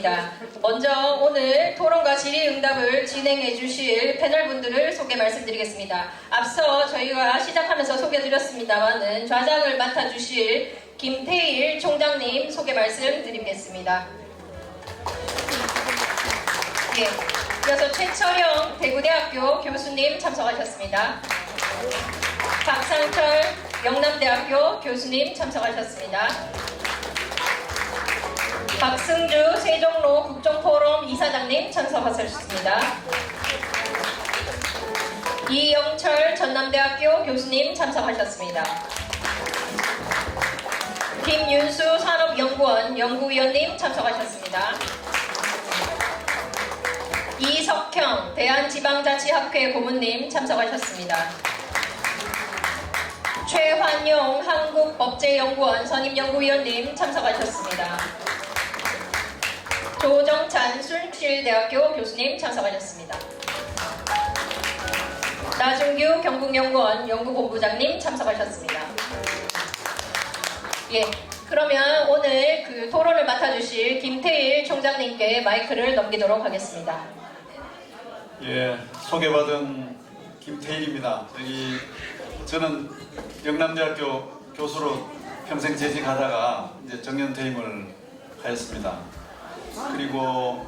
드리겠습니다. 먼저 오늘 토론과 질의응답을 진행해 주실 패널분들을 소개 말씀드리겠습니다. 앞서 저희가 시작하면서 소개드렸습니다만은 좌장을 맡아주실 김태일 총장님 소개 말씀드리겠습니다. 예, 이어서 최철영 대구대학교 교수님 참석하셨습니다. 박상철 영남대학교 교수님 참석하셨습니다. 박승주 세종로 국정포럼 이사장님 참석하셨습니다. 이영철 전남대학교 교수님 참석하셨습니다. 김윤수 산업연구원 연구위원님 참석하셨습니다. 이석형 대한지방자치학회 고문님 참석하셨습니다. 최환용 한국법제연구원 선임연구위원님 참석하셨습니다. 조정찬 순실대학교 교수님 참석하셨습니다. 나준규 경북연구원 연구본부장님 참석하셨습니다. 예, 그러면 오늘 그 토론을 맡아주실 김태일 총장님께 마이크를 넘기도록 하겠습니다. 예, 소개받은 김태일입니다. 저는 영남대학교 교수로 평생 재직하다가 이제 정년퇴임을 하였습니다. 그리고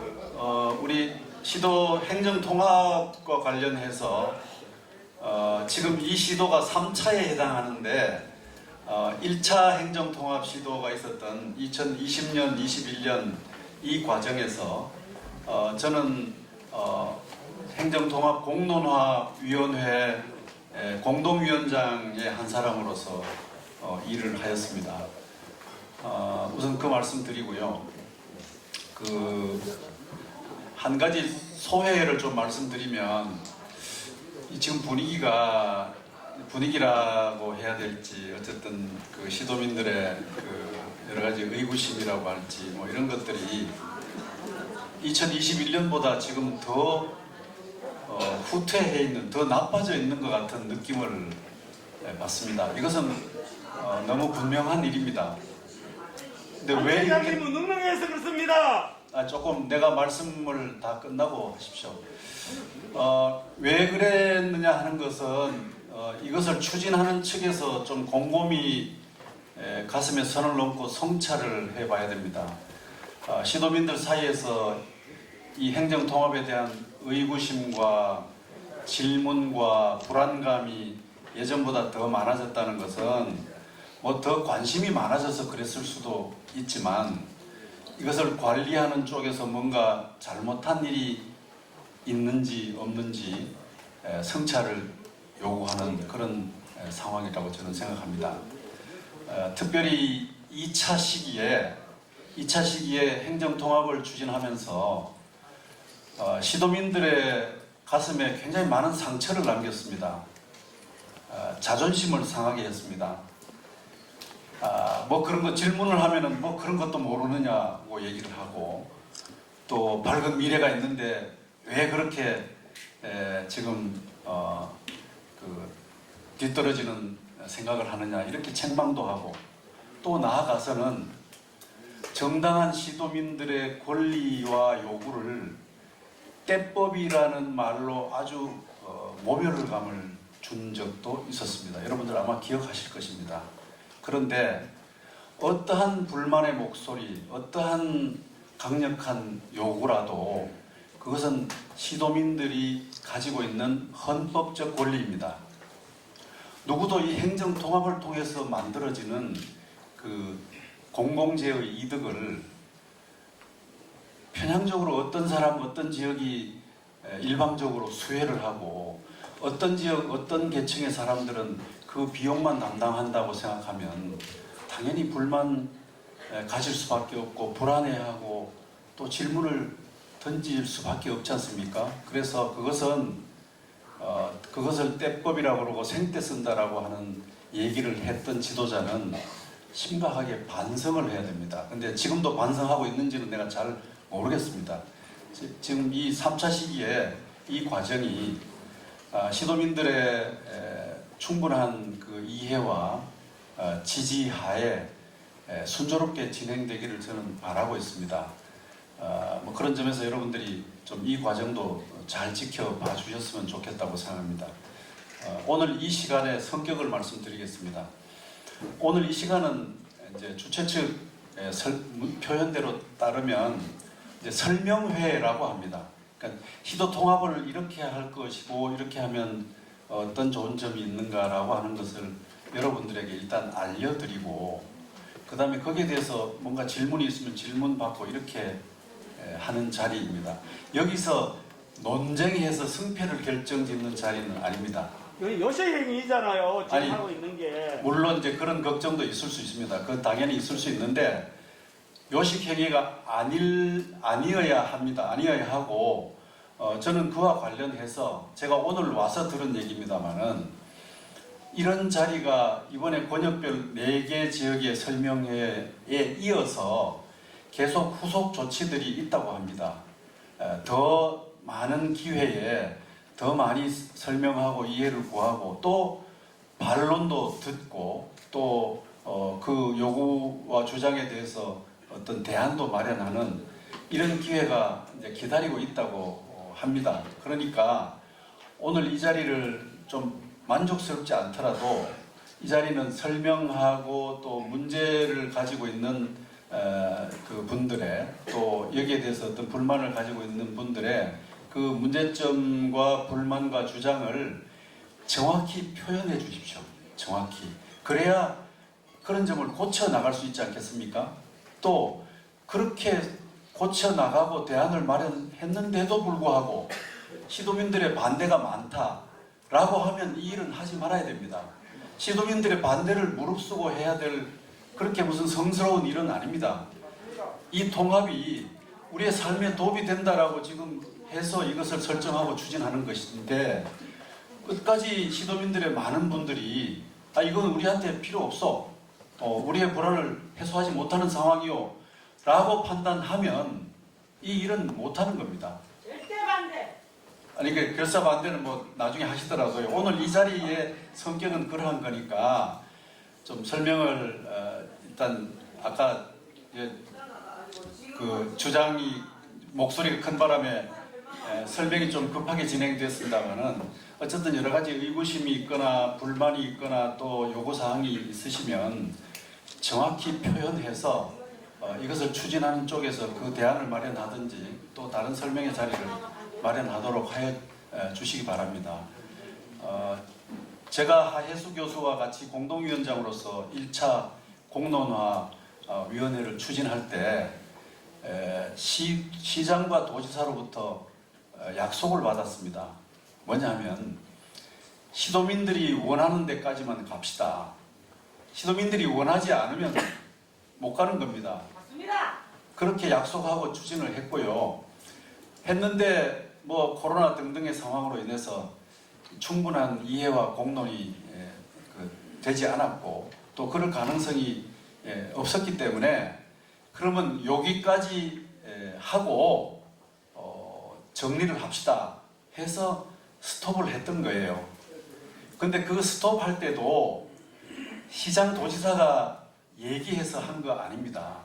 우리 시도 행정통합과 관련해서 지금 이 시도가 3차에 해당하는데 1차 행정통합 시도가 있었던 2020년, 21년 이 과정에서 저는 행정통합 공론화위원회 공동위원장의 한 사람으로서 일을 하였습니다. 우선 그 말씀 드리고요. 한 가지 소회를 좀 말씀드리면 지금 분위기라고 해야 될지 어쨌든 그 시도민들의 여러 가지 의구심이라고 할지 뭐 이런 것들이 2021년보다 지금 더 후퇴해 있는, 더 나빠져 있는 것 같은 느낌을 받습니다. 이것은 너무 분명한 일입니다. 근데 왜 이렇게 능능해서 그렇습니다. 조금 내가 말씀을 다 끝나고 하십시오. 왜 그랬느냐 하는 것은 이것을 추진하는 측에서 좀 곰곰이 가슴에 선을 넘고 성찰을 해봐야 됩니다. 시도민들 사이에서 이 행정통합에 대한 의구심과 질문과 불안감이 예전보다 더 많아졌다는 것은 뭐 더 관심이 많아져서 그랬을 수도 있지만 이것을 관리하는 쪽에서 뭔가 잘못한 일이 있는지 없는지 성찰을 요구하는 그런 상황이라고 저는 생각합니다. 특별히 2차 시기에 행정통합을 추진하면서 시도민들의 가슴에 굉장히 많은 상처를 남겼습니다. 자존심을 상하게 했습니다. 뭐 그런 거 질문을 하면은 뭐 그런 것도 모르느냐고 얘기를 하고 또 밝은 미래가 있는데 왜 그렇게 지금 뒤떨어지는 생각을 하느냐 이렇게 책망도 하고 또 나아가서는 정당한 시도민들의 권리와 요구를 떼법이라는 말로 아주 모멸감을 준 적도 있었습니다. 여러분들 아마 기억하실 것입니다. 그런데 어떠한 불만의 목소리, 어떠한 강력한 요구라도 그것은 시도민들이 가지고 있는 헌법적 권리입니다. 누구도 이 행정통합을 통해서 만들어지는 그 공공재의 이득을 편향적으로 어떤 사람, 어떤 지역이 일방적으로 수혜를 하고 어떤 지역, 어떤 계층의 사람들은 그 비용만 담당한다고 생각하면 당연히 불만 가질 수밖에 없고 불안해하고 또 질문을 던질 수밖에 없지 않습니까? 그래서 그것을 떼법이라고 그러고 생떼 쓴다라고 하는 얘기를 했던 지도자는 심각하게 반성을 해야 됩니다. 근데 지금도 반성하고 있는지는 내가 잘 모르겠습니다. 지금 이 3차 시기에 이 과정이 시도민들의 충분한 그 이해와 지지하에 순조롭게 진행되기를 저는 바라고 있습니다. 뭐 그런 점에서 여러분들이 좀 이 과정도 잘 지켜봐 주셨으면 좋겠다고 생각합니다. 오늘 이 시간에 성격을 말씀드리겠습니다. 오늘 이 시간은 이제 주최 측의 표현대로 따르면 이제 설명회라고 합니다. 그러니까 시도 통합을 이렇게 할 것이고 이렇게 하면 어떤 좋은 점이 있는가라고 하는 것을 여러분들에게 일단 알려드리고 그 다음에 거기에 대해서 뭔가 질문이 있으면 질문 받고 이렇게 하는 자리입니다. 여기서 논쟁해서 승패를 결정짓는 자리는 아닙니다. 여기 요시행위잖아요. 지금 아니, 하고 있는 게. 물론 이제 그런 걱정도 있을 수 있습니다. 그건 당연히 있을 수 있는데 요식 행위가 아니어야 합니다. 아니어야 하고 저는 그와 관련해서 제가 오늘 와서 들은 얘기입니다만은 이런 자리가 이번에 권역별 4개 지역의 설명회에 이어서 계속 후속 조치들이 있다고 합니다. 더 많은 기회에 더 많이 설명하고 이해를 구하고 또 반론도 듣고 또 그 요구와 주장에 대해서 어떤 대안도 마련하는 이런 기회가 이제 기다리고 있다고 합니다. 그러니까 오늘 이 자리를 좀 만족스럽지 않더라도 이 자리는 설명하고 또 문제를 가지고 있는 그 분들의 또 여기에 대해서 어떤 불만을 가지고 있는 분들의 그 문제점과 불만과 주장을 정확히 표현해 주십시오. 정확히. 그래야 그런 점을 고쳐 나갈 수 있지 않겠습니까? 또 그렇게 고쳐 나가고 대안을 마련했는데도 불구하고 시도민들의 반대가 많다라고 하면 이 일은 하지 말아야 됩니다. 시도민들의 반대를 무릅쓰고 해야 될 그렇게 무슨 성스러운 일은 아닙니다. 이 통합이 우리의 삶에 도움이 된다라고 지금 해서 이것을 설정하고 추진하는 것인데 끝까지 시도민들의 많은 분들이 이건 우리한테 필요 없어. 우리의 불안을 해소하지 못하는 상황이요. 라고 판단하면 이 일은 못하는 겁니다. 절대 반대. 아니, 결사 반대는 뭐 나중에 하시더라도요. 오늘 이 자리의 성격은 그러한 거니까 좀 설명을 일단 아까 그 주장이 목소리가 큰 바람에 설명이 좀 급하게 진행됐습니다만은 어쨌든 여러 가지 의구심이 있거나 불만이 있거나 또 요구사항이 있으시면 정확히 표현해서 이것을 추진하는 쪽에서 그 대안을 마련하든지 또 다른 설명의 자리를 마련하도록 하여 주시기 바랍니다. 제가 하혜수 교수와 같이 공동위원장으로서 1차 공론화 위원회를 추진할 때 시장과 도지사로부터 약속을 받았습니다. 뭐냐면 시도민들이 원하는 데까지만 갑시다. 시도민들이 원하지 않으면 못 가는 겁니다. 맞습니다. 그렇게 약속하고 추진을 했고요. 했는데 뭐 코로나 등등의 상황으로 인해서 충분한 이해와 공론이 되지 않았고 또 그럴 가능성이 없었기 때문에 그러면 여기까지 하고 정리를 합시다 해서 스톱을 했던 거예요. 근데 그 스톱할 때도 시장 도지사가 얘기해서 한 거 아닙니다.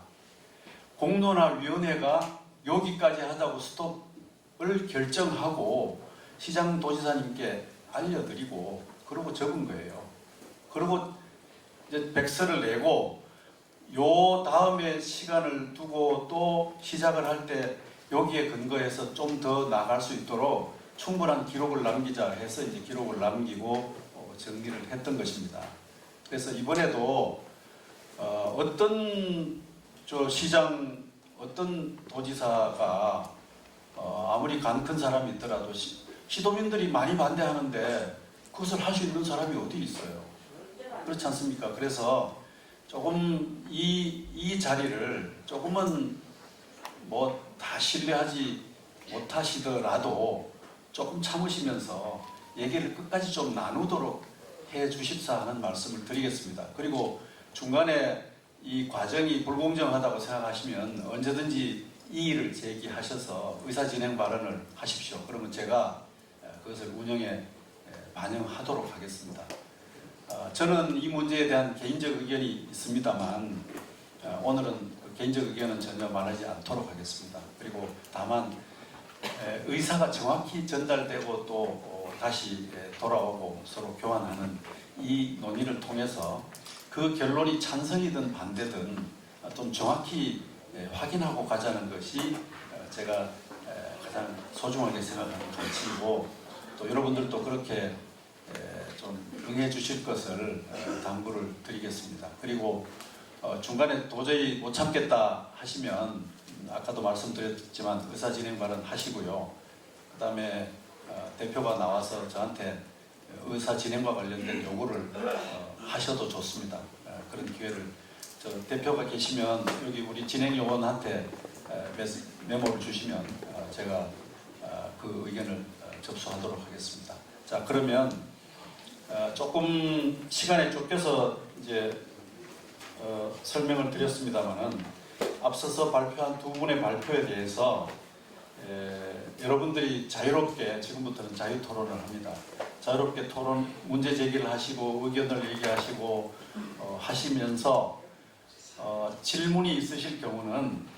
공론화위원회가 여기까지 하자고 스톱을 결정하고 시장 도지사님께 알려드리고 그러고 적은 거예요. 그리고 이제 백서를 내고 요 다음에 시간을 두고 또 시작을 할 때 여기에 근거해서 좀 더 나갈 수 있도록 충분한 기록을 남기자 해서 이제 기록을 남기고 정리를 했던 것입니다. 그래서 이번에도 어떤 시장, 어떤 도지사가 아무리 간 큰 사람이 있더라도 시도민들이 많이 반대하는데 그것을 할 수 있는 사람이 어디 있어요? 그렇지 않습니까? 그래서 조금 이 자리를 조금은 뭐 다 신뢰하지 못하시더라도 조금 참으시면서 얘기를 끝까지 좀 나누도록 해 주십사 하는 말씀을 드리겠습니다. 그리고 중간에 이 과정이 불공정하다고 생각하시면 언제든지 이의를 제기하셔서 의사진행 발언을 하십시오. 그러면 제가 그것을 운영에 반영하도록 하겠습니다. 저는 이 문제에 대한 개인적 의견이 있습니다만 오늘은 개인적 의견은 전혀 말하지 않도록 하겠습니다. 그리고 다만 의사가 정확히 전달되고 또 다시 돌아오고 서로 교환하는 이 논의를 통해서 그 결론이 찬성이든 반대든 좀 정확히 확인하고 가자는 것이 제가 가장 소중하게 생각하는 가치이고, 또 여러분들도 그렇게 좀 응해 주실 것을 당부를 드리겠습니다. 그리고 중간에 도저히 못 참겠다 하시면 아까도 말씀드렸지만 의사진행 발언 하시고요. 그 다음에 대표가 나와서 저한테 의사진행과 관련된 요구를 하셔도 좋습니다. 그런 기회를 대표가 계시면 여기 우리 진행요원한테 메모를 주시면 제가 그 의견을 접수하도록 하겠습니다. 자, 그러면 조금 시간에 쫓겨서 이제 설명을 드렸습니다만은 앞서서 발표한 두 분의 발표에 대해서 여러분들이 자유롭게 지금부터는 자유 토론을 합니다. 자유롭게 토론 문제 제기를 하시고 의견을 얘기하시고 하시면서 질문이 있으실 경우는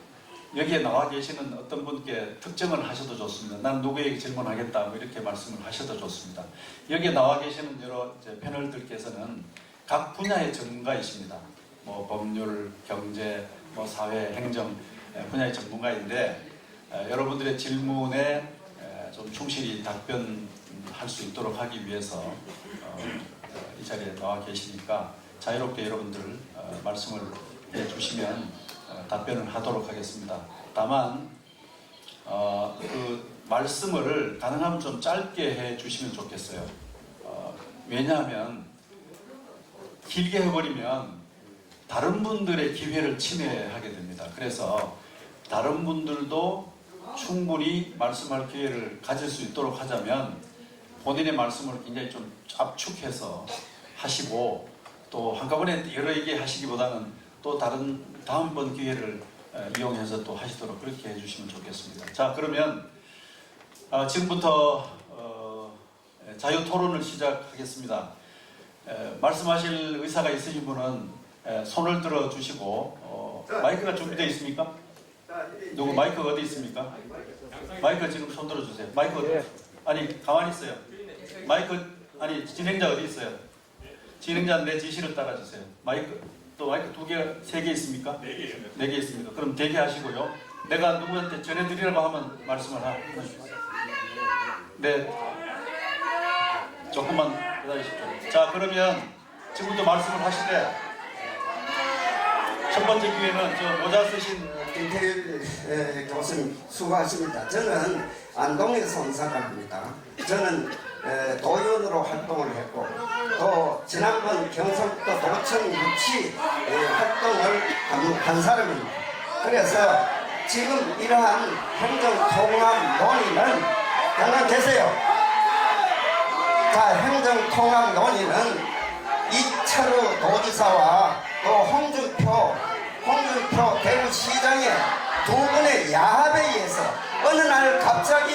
여기에 나와 계시는 어떤 분께 특정을 하셔도 좋습니다. 난 누구에게 질문하겠다 뭐 이렇게 말씀을 하셔도 좋습니다. 여기에 나와 계시는 여러 패널들께서는 각 분야의 전문가이십니다. 뭐 법률, 경제, 뭐 사회, 행정 분야의 전문가인데 여러분들의 질문에 좀 충실히 답변할 수 있도록 하기 위해서 이 자리에 나와 계시니까 자유롭게 여러분들 말씀을 해주시면 답변을 하도록 하겠습니다. 다만 그 말씀을 가능하면 좀 짧게 해주시면 좋겠어요. 왜냐하면 길게 해버리면 다른 분들의 기회를 침해하게 됩니다. 그래서 다른 분들도 충분히 말씀할 기회를 가질 수 있도록 하자면 본인의 말씀을 굉장히 좀 압축해서 하시고 또 한꺼번에 여러 얘기 하시기보다는 또 다음번 기회를 이용해서 또 하시도록 그렇게 해주시면 좋겠습니다. 자, 그러면 지금부터 자유 토론을 시작하겠습니다. 말씀하실 의사가 있으신 분은 손을 들어 주시고 마이크가 준비되어 있습니까? 누구 마이크가 어디 있습니까? 마이크 지금 손 들어 주세요. 마이크 어디? 아니 가만히 있어요. 마이크 아니 진행자 어디 있어요? 진행자 내 지시를 따라 주세요. 마이크 또 마이크 두 개, 세 개 있습니까? 네 개. 네 개 있습니다. 그럼 대기하시고요. 내가 누구한테 전해드리라고 하면 말씀을 하십시오. 네. 조금만 기다리십시오. 자, 그러면 지금부터 말씀을 하실 때 첫 번째 기회는 저 모자 쓰신 김태일 교수님 수고하십니다. 저는 안동에서 온 사람입니다. 저는 도의원으로 활동을 했고 또 지난번 경상북도 도청 유치 활동을 한 사람입니다. 그래서 지금 이러한 행정통합 논의는 잠깐 계세요. 자, 행정통합 논의는 이철우 도지사와 또 홍준표 대구시장의 두 분의 야합에 의해서 어느 날 갑자기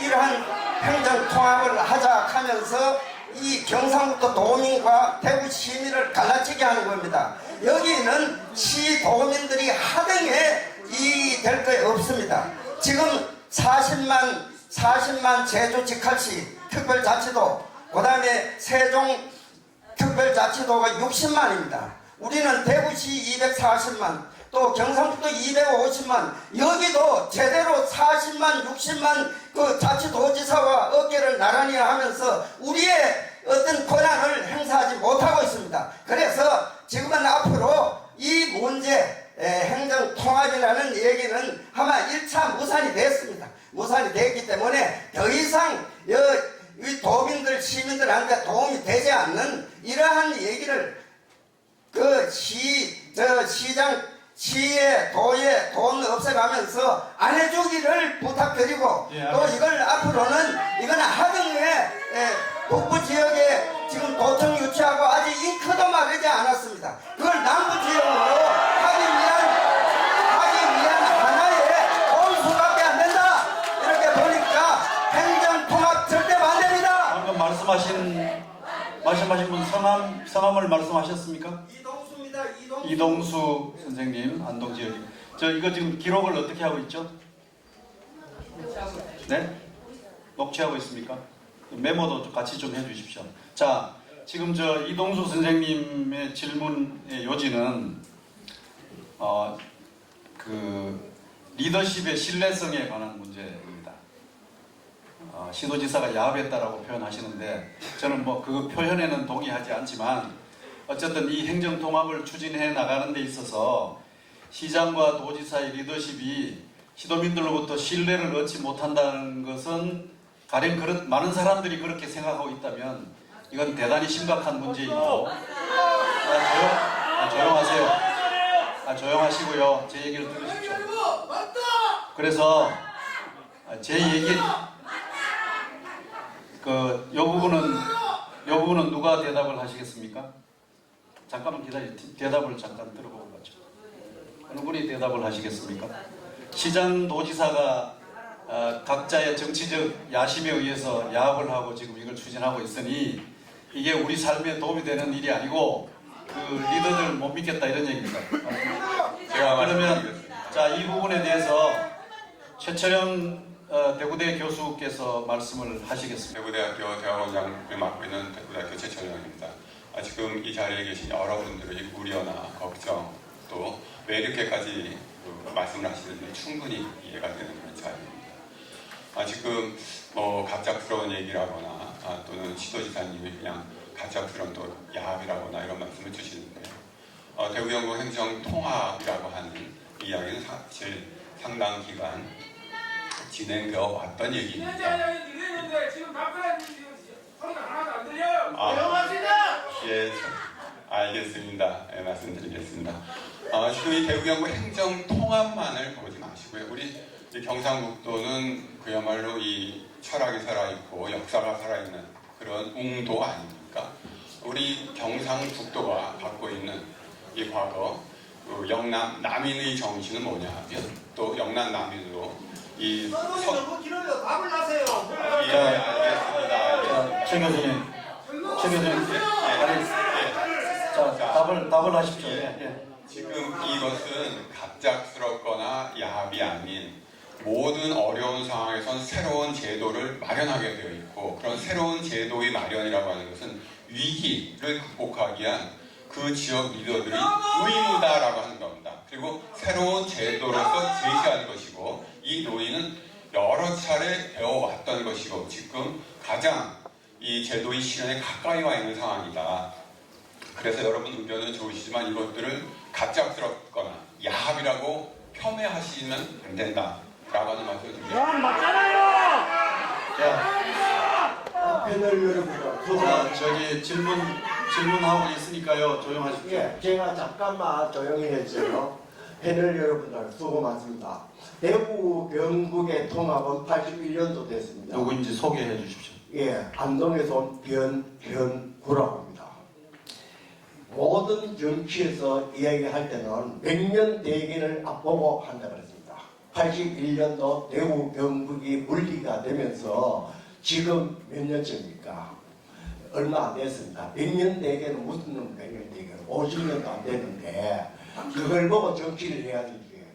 이러한 행정통합을 하자 하면서 이 경상북도 도민과 대구 시민을 갈라치게 하는 겁니다. 여기는 시 도민들이 하등에 이익이 될 게 없습니다. 지금 40만 제주 직할시 특별자치도, 그 다음에 세종 특별자치도가 60만입니다. 우리는 대구시 240만, 또 경상북도 250만, 여기도 제대로 40만, 60만 그 자치도지사와 어깨를 나란히 하면서 우리의 어떤 권한을 행사하지 못하고 있습니다. 그래서 지금은 앞으로 이 문제, 행정통합이라는 얘기는 아마 1차 무산이 됐습니다. 무산이 됐기 때문에 더 이상 이 도민들, 시민들한테 도움이 되지 않는 이러한 얘기를 시장, 시에, 도에 돈 없애가면서 안 해주기를 부탁드리고 또 이걸 앞으로는 이건 하등에 북부 지역에 지금 도청 유치하고 아직 잉크도 마르지 않았습니다. 그걸 남부 지역으로 하기 위한 하나의 온수밖에 안 된다. 이렇게 보니까 행정통합 절대 반대입니다. 방금 말씀하신 분 성함을 말씀하셨습니까? 이동수입니다. 이동수 선생님, 안동 지역. 저 이거 지금 기록을 어떻게 하고 있죠? 네? 녹취하고 있습니까? 메모도 같이 좀 해주십시오. 자, 지금 저 이동수 선생님의 질문의 요지는 그 리더십의 신뢰성에 관한 문제입니다. 시도지사가 야합했다라고 표현하시는데 저는 뭐 그 표현에는 동의하지 않지만 어쨌든 이 행정통합을 추진해 나가는 데 있어서 시장과 도지사의 리더십이 시도민들로부터 신뢰를 얻지 못한다는 것은 가령 많은 사람들이 그렇게 생각하고 있다면 이건 대단히 심각한 문제이고 조용하세요. 조용하시고요. 제 얘기를 들으십시오. 그래서 제 얘기 요 부분은 누가 대답을 하시겠습니까? 잠깐만 대답을 잠깐 들어보고 가죠. 어느 분이 대답을 하시겠습니까? 시장 도지사가 각자의 정치적 야심에 의해서 야합을 하고 지금 이걸 추진하고 있으니 이게 우리 삶에 도움이 되는 일이 아니고 그 리더들 못 믿겠다 이런 얘기입니다. 그러면 자, 이 부분에 대해서 최철영 대구대 교수께서 말씀을 하시겠습니다. 대구대학교 대학원장을 맡고 있는 대구대학교 최철영입니다. 지금 이 자리에 계신 여러분들의 우려나 걱정 또 왜 이렇게까지 말씀을 하시는지 충분히 이해가 되는 그런 자리입니다. 지금 뭐 갑작스러운 얘기라거나 또는 시도지사님이 그냥 갑작스러운 또 야합이라거나 이런 말씀을 주시는데요. 대구연구 행정통합이라고 하는 이야기는 사실 상당 기간 진행되어 왔던 얘기입니다. 지금 답변 소리가 하나도 안 들려요. 예, 알겠습니다. 예, 말씀드리겠습니다. 지금 이 대구연구 행정통합만을 보지 마시고요. 우리 경상북도는 그야말로 이 철학이 살아있고 역사가 살아있는 그런 웅도 아닙니까? 우리 경상북도가 갖고 있는 이 과거 영남 남인의 정신은 뭐냐 하면 또 영남 남인으로 이 너무 길어요. 답을 하세요. 예, 알겠습니다. 최 교수님, 답을 하십시오. 지금 이것은 갑작스럽거나 야합이 아닌 모든 어려운 상황에선 새로운 제도를 마련하게 되어 있고 그런 새로운 제도의 마련이라고 하는 것은 위기를 극복하기 위한 그 지역 리더들이 의무다라고 하는 겁니다. 그리고 새로운 제도로서 제시하는 것이고 이 논의는 여러 차례 배워왔던 것이고 지금 가장 이 제도의 실현에 가까이 와 있는 상황이다. 그래서 여러분 의견은 좋으시지만 이것들을 갑작스럽거나 야합이라고 폄훼하시면 안 된다. 라고 하는 말씀을 드립니다. 야, 맞잖아요. 패널 여러분, 자, 저기 질문하고 있으니까요. 조용하십시오. 예, 제가 잠깐만 조용히 해주세요. 패널 여러분들 수고 많습니다. 대구 경북의 통합은 81년도 됐습니다. 누구인지 소개해 주십시오. 예, 안동에서 온 변구라고 합니다. 모든 정치에서 이야기할 때는 100년 대계를 앞보고 한다 그랬습니다. 81년도 대구 경북이 분리가 되면서 지금 몇 년째입니까? 얼마 안 됐습니다. 100년 대계는 무슨 놈 100년 대계는 50년도 안 되는데 그걸 보고 정치를 해야 되지.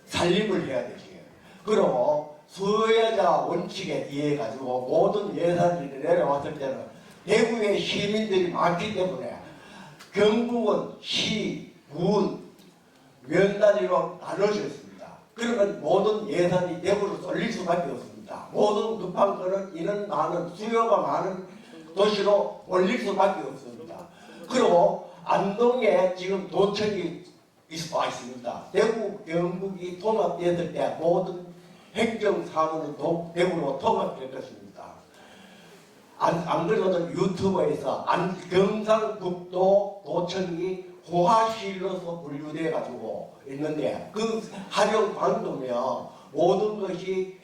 살림을 해야 되지. 그리고 수혜자 원칙에 의해 가지고 모든 예산이 내려왔을 때는 대구의 시민들이 많기 때문에 경북은 시, 군, 면 단위로 나눠져 있습니다. 그러면 모든 예산이 대구로 쏠릴 수밖에 없습니다. 모든 급한 거는 인원 많은 수요가 많은 도시로 올릴 수밖에 없습니다. 그리고 안동에 지금 도청이 와 있습니다. 대구 경북이 통합됐을 때 모든 행정사무는 대구로 통합될 것입니다. 안 그래도 유튜브에서 경상북도 도청이 호화시로서 분류돼 가지고 있는데 그 활용방도며 모든 것이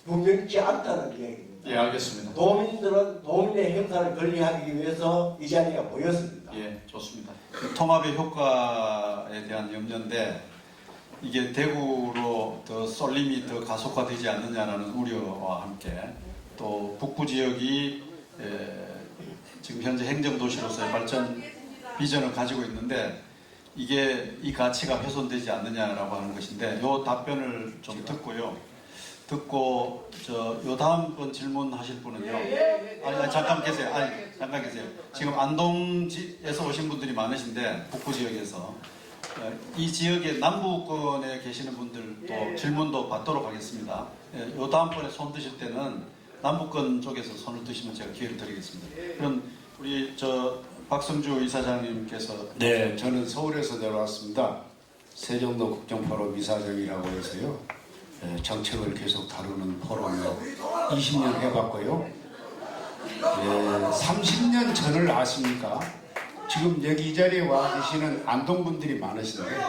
분명치 않다는 얘기입니다. 예, 알겠습니다. 도민의 행사를 권리하기 위해서 이 자리가 모였습니다. 예, 좋습니다. 통합의 효과에 대한 염려인데 이게 대구로 더 쏠림이 더 가속화되지 않느냐라는 우려와 함께 또 북부 지역이 지금 현재 행정도시로서의 발전 비전을 가지고 있는데 이게 이 가치가 훼손되지 않느냐라고 하는 것인데 요 답변을 좀 듣고요. 듣고 요 다음번 질문하실 분은요. 아니 잠깐 계세요. 아니 잠깐 계세요. 지금 안동에서 오신 분들이 많으신데 북부 지역에서 이 지역의 남부권에 계시는 분들도 질문도 받도록 하겠습니다. 요 다음번에 손 드실 때는 남부권 쪽에서 손을 드시면 제가 기회를 드리겠습니다. 그럼 우리 박성주 이사장님께서 네, 저는 서울에서 내려왔습니다. 세종도 국정포럼 이사장이라고 해서요. 정책을 계속 다루는 포럼을 20년 해봤고요. 30년 전을 아십니까? 지금 여기 이 자리에 와 계시는 안동분들이 많으신데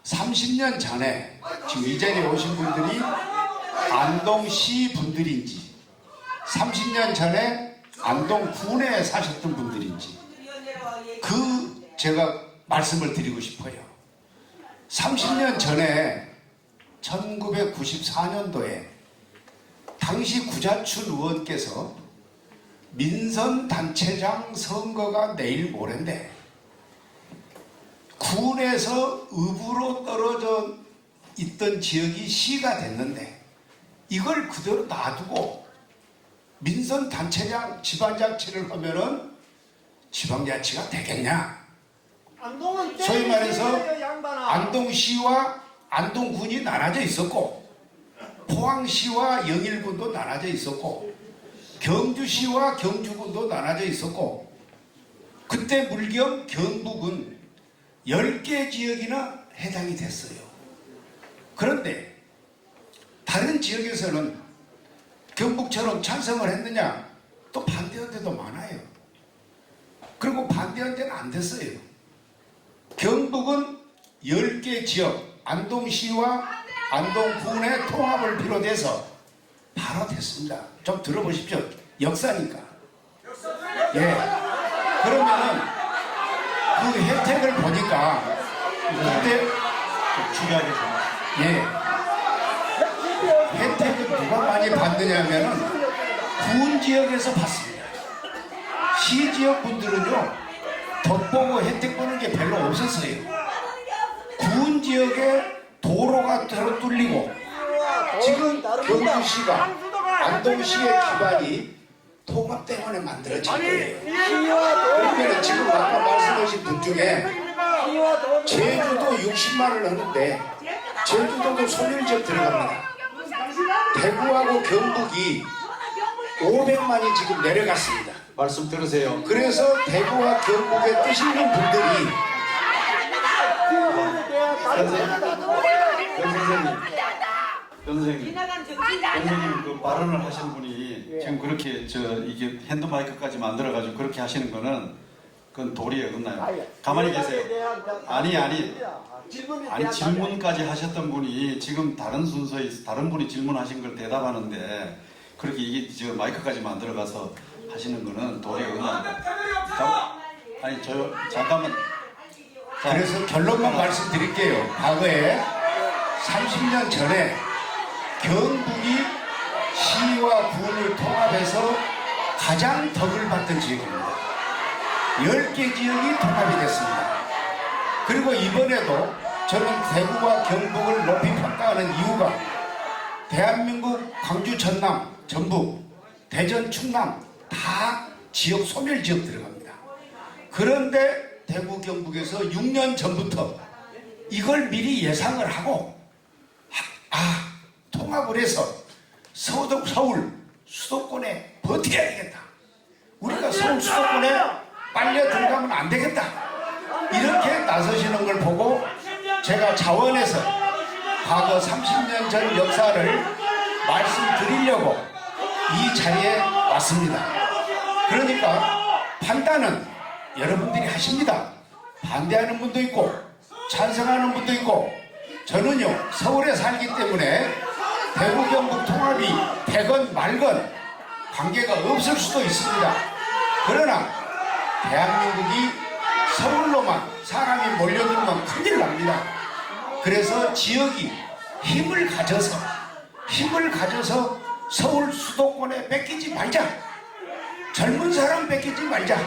30년 전에 지금 이 자리에 오신 분들이 안동시 분들인지 30년 전에 안동군에 사셨던 분들인지 제가 말씀을 드리고 싶어요. 30년 전에 1994년도에 당시 구자춘 의원께서 민선단체장 선거가 내일 모레인데 군에서 읍으로 떨어져 있던 지역이 시가 됐는데 이걸 그대로 놔두고 민선단체장 지방자치를 하면은 지방자치가 되겠냐? 소위 말해서 안동시와 안동군이 나눠져 있었고 포항시와 영일군도 나눠져 있었고 경주시와 경주군도 나눠져 있었고 그때 물경 경북은 10개 지역이나 해당이 됐어요. 그런데 다른 지역에서는 경북처럼 찬성을 했느냐? 또 반대한 데도 많아요. 그리고 반대한 데는 안 됐어요. 경북은 10개 지역, 안동시와 안동군의 통합을 비롯해서 바로 됐습니다. 좀 들어보십시오. 역사니까. 예. 그러면은 그 혜택을 보니까 그때 중요하게 예. 혜택을 누가 많이 받느냐면은 군 지역에서 받습니다. 시 지역 분들은요 덕보고 혜택 보는 게 별로 없었어요. 군 지역에 도로가 새로 뚫리고 지금 경주시가 안동시의 기반이 통합 때문에 만들어진 거예요. 그러면 지금 아까 말씀하신 분 중에 제주도 60만을 하는데 제주도도 소멸지역 들어갑니다. 대구하고 경북이 500만이 지금 내려갔습니다. 말씀 들으세요. 그래서 대구와 경북에 뜻 있는 분들이 선생님 그 발언을 하시는 분이 지금 그렇게 이게 핸드마이크까지 만들어가지고 그렇게 하시는 거는 그건 도리에 어긋나요. 가만히 계세요. 아니 질문까지 하셨던 분이 지금 다른 순서에 다른 분이 질문하신 걸 대답하는데 그렇게 이게 마이크까지 만들어가서 하시는 거는 도리에 어긋납니다. 잠깐만. 그래서 결론만 말씀드릴게요. 과거에 30년 전에 경북이 시와 군을 통합해서 가장 덕을 받던 지역입니다. 10개 지역이 통합이 됐습니다. 그리고 이번에도 저는 대구와 경북을 높이 평가하는 이유가 대한민국 광주, 전남, 전북, 대전, 충남 다 지역 소멸 지역 들어갑니다. 그런데 대구 경북에서 6년 전부터 이걸 미리 예상을 하고 통합을 해서 서울 수도권에 버텨야 되겠다. 우리가 서울 수도권에 빨려 들어가면 안 되겠다. 이렇게 나서시는 걸 보고 제가 자원해서 과거 30년 전 역사를 말씀드리려고 이 자리에 왔습니다. 그러니까 판단은 여러분들이 하십니다. 반대하는 분도 있고 찬성하는 분도 있고 저는요 서울에 살기 때문에 대구 경북 통합이 되건 말건 관계가 없을 수도 있습니다. 그러나 대한민국이 서울로만 사람이 몰려들면 큰일 납니다. 그래서 지역이 힘을 가져서 서울 수도권에 뺏기지 말자. 젊은 사람 뺏기지 말자.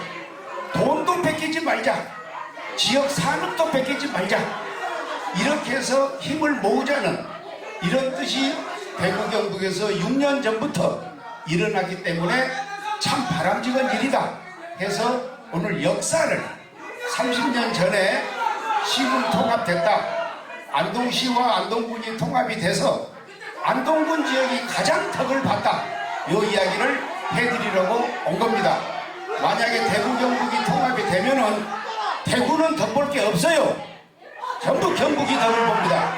돈도 뺏기지 말자. 지역 산업도 뺏기지 말자. 이렇게 해서 힘을 모으자는 이런 뜻이 대구 경북에서 6년 전부터 일어났기 때문에 참 바람직한 일이다 해서 오늘 역사를 30년 전에 시군 통합됐다. 안동시와 안동군이 통합이 돼서 안동군 지역이 가장 덕을 봤다. 이 이야기를 해드리려고 온 겁니다. 만약에 대구 경북이 통합이 되면은 대구는 덕볼 게 없어요. 전부 경북이 덕을 봅니다.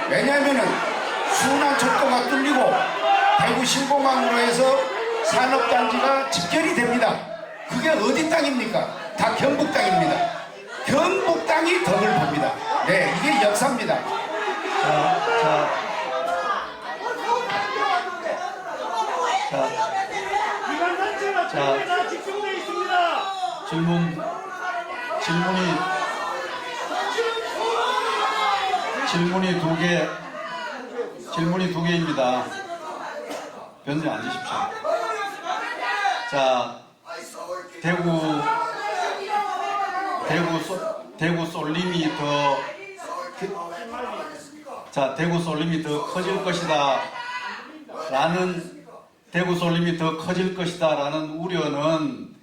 왜냐하면은 순환철도가 뚫리고 대구 신공항으로 해서 산업단지가 집결이 됩니다. 그게 어디 땅입니까? 다 경북 땅입니다. 경북 땅이 덕을 봅니다. 네, 이게 역사입니다. 기관단체가 전부 다 집중되어 있습니다. 질문이 두 개입니다. 변호사님 앉으십시오. 자, 대구 쏠림이 더 커질 것이다라는 우려는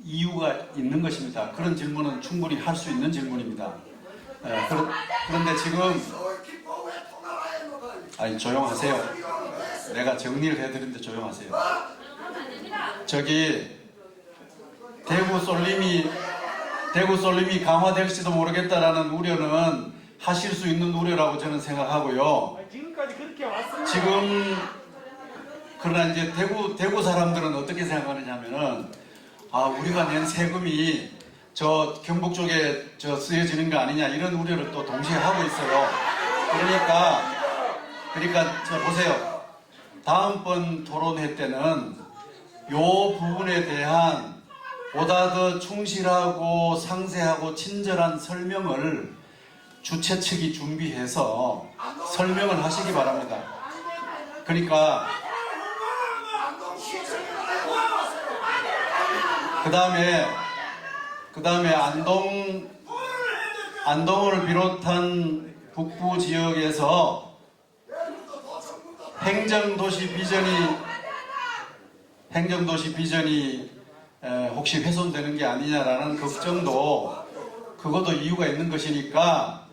이유가 있는 것입니다. 그런 질문은 충분히 할 수 있는 질문입니다. 그런데 지금 조용하세요. 내가 정리를 해드리는데 조용하세요. 저기 대구 쏠림이 강화될지도 모르겠다라는 우려는 하실 수 있는 우려라고 저는 생각하고요. 지금까지 그렇게 왔습니다. 그러나 이제 대구 사람들은 어떻게 생각하느냐면은 우리가 낸 세금이 저 경북 쪽에 쓰여지는 거 아니냐 이런 우려를 또 동시에 하고 있어요. 그러니까 보세요. 다음번 토론회 때는 요 부분에 대한 보다 더 충실하고 상세하고 친절한 설명을 주최 측이 준비해서 설명을 하시기 바랍니다. 그러니까 그 다음에 안동을 비롯한 북부 지역에서 행정도시 비전이 혹시 훼손되는 게 아니냐라는 걱정도 그것도 이유가 있는 것이니까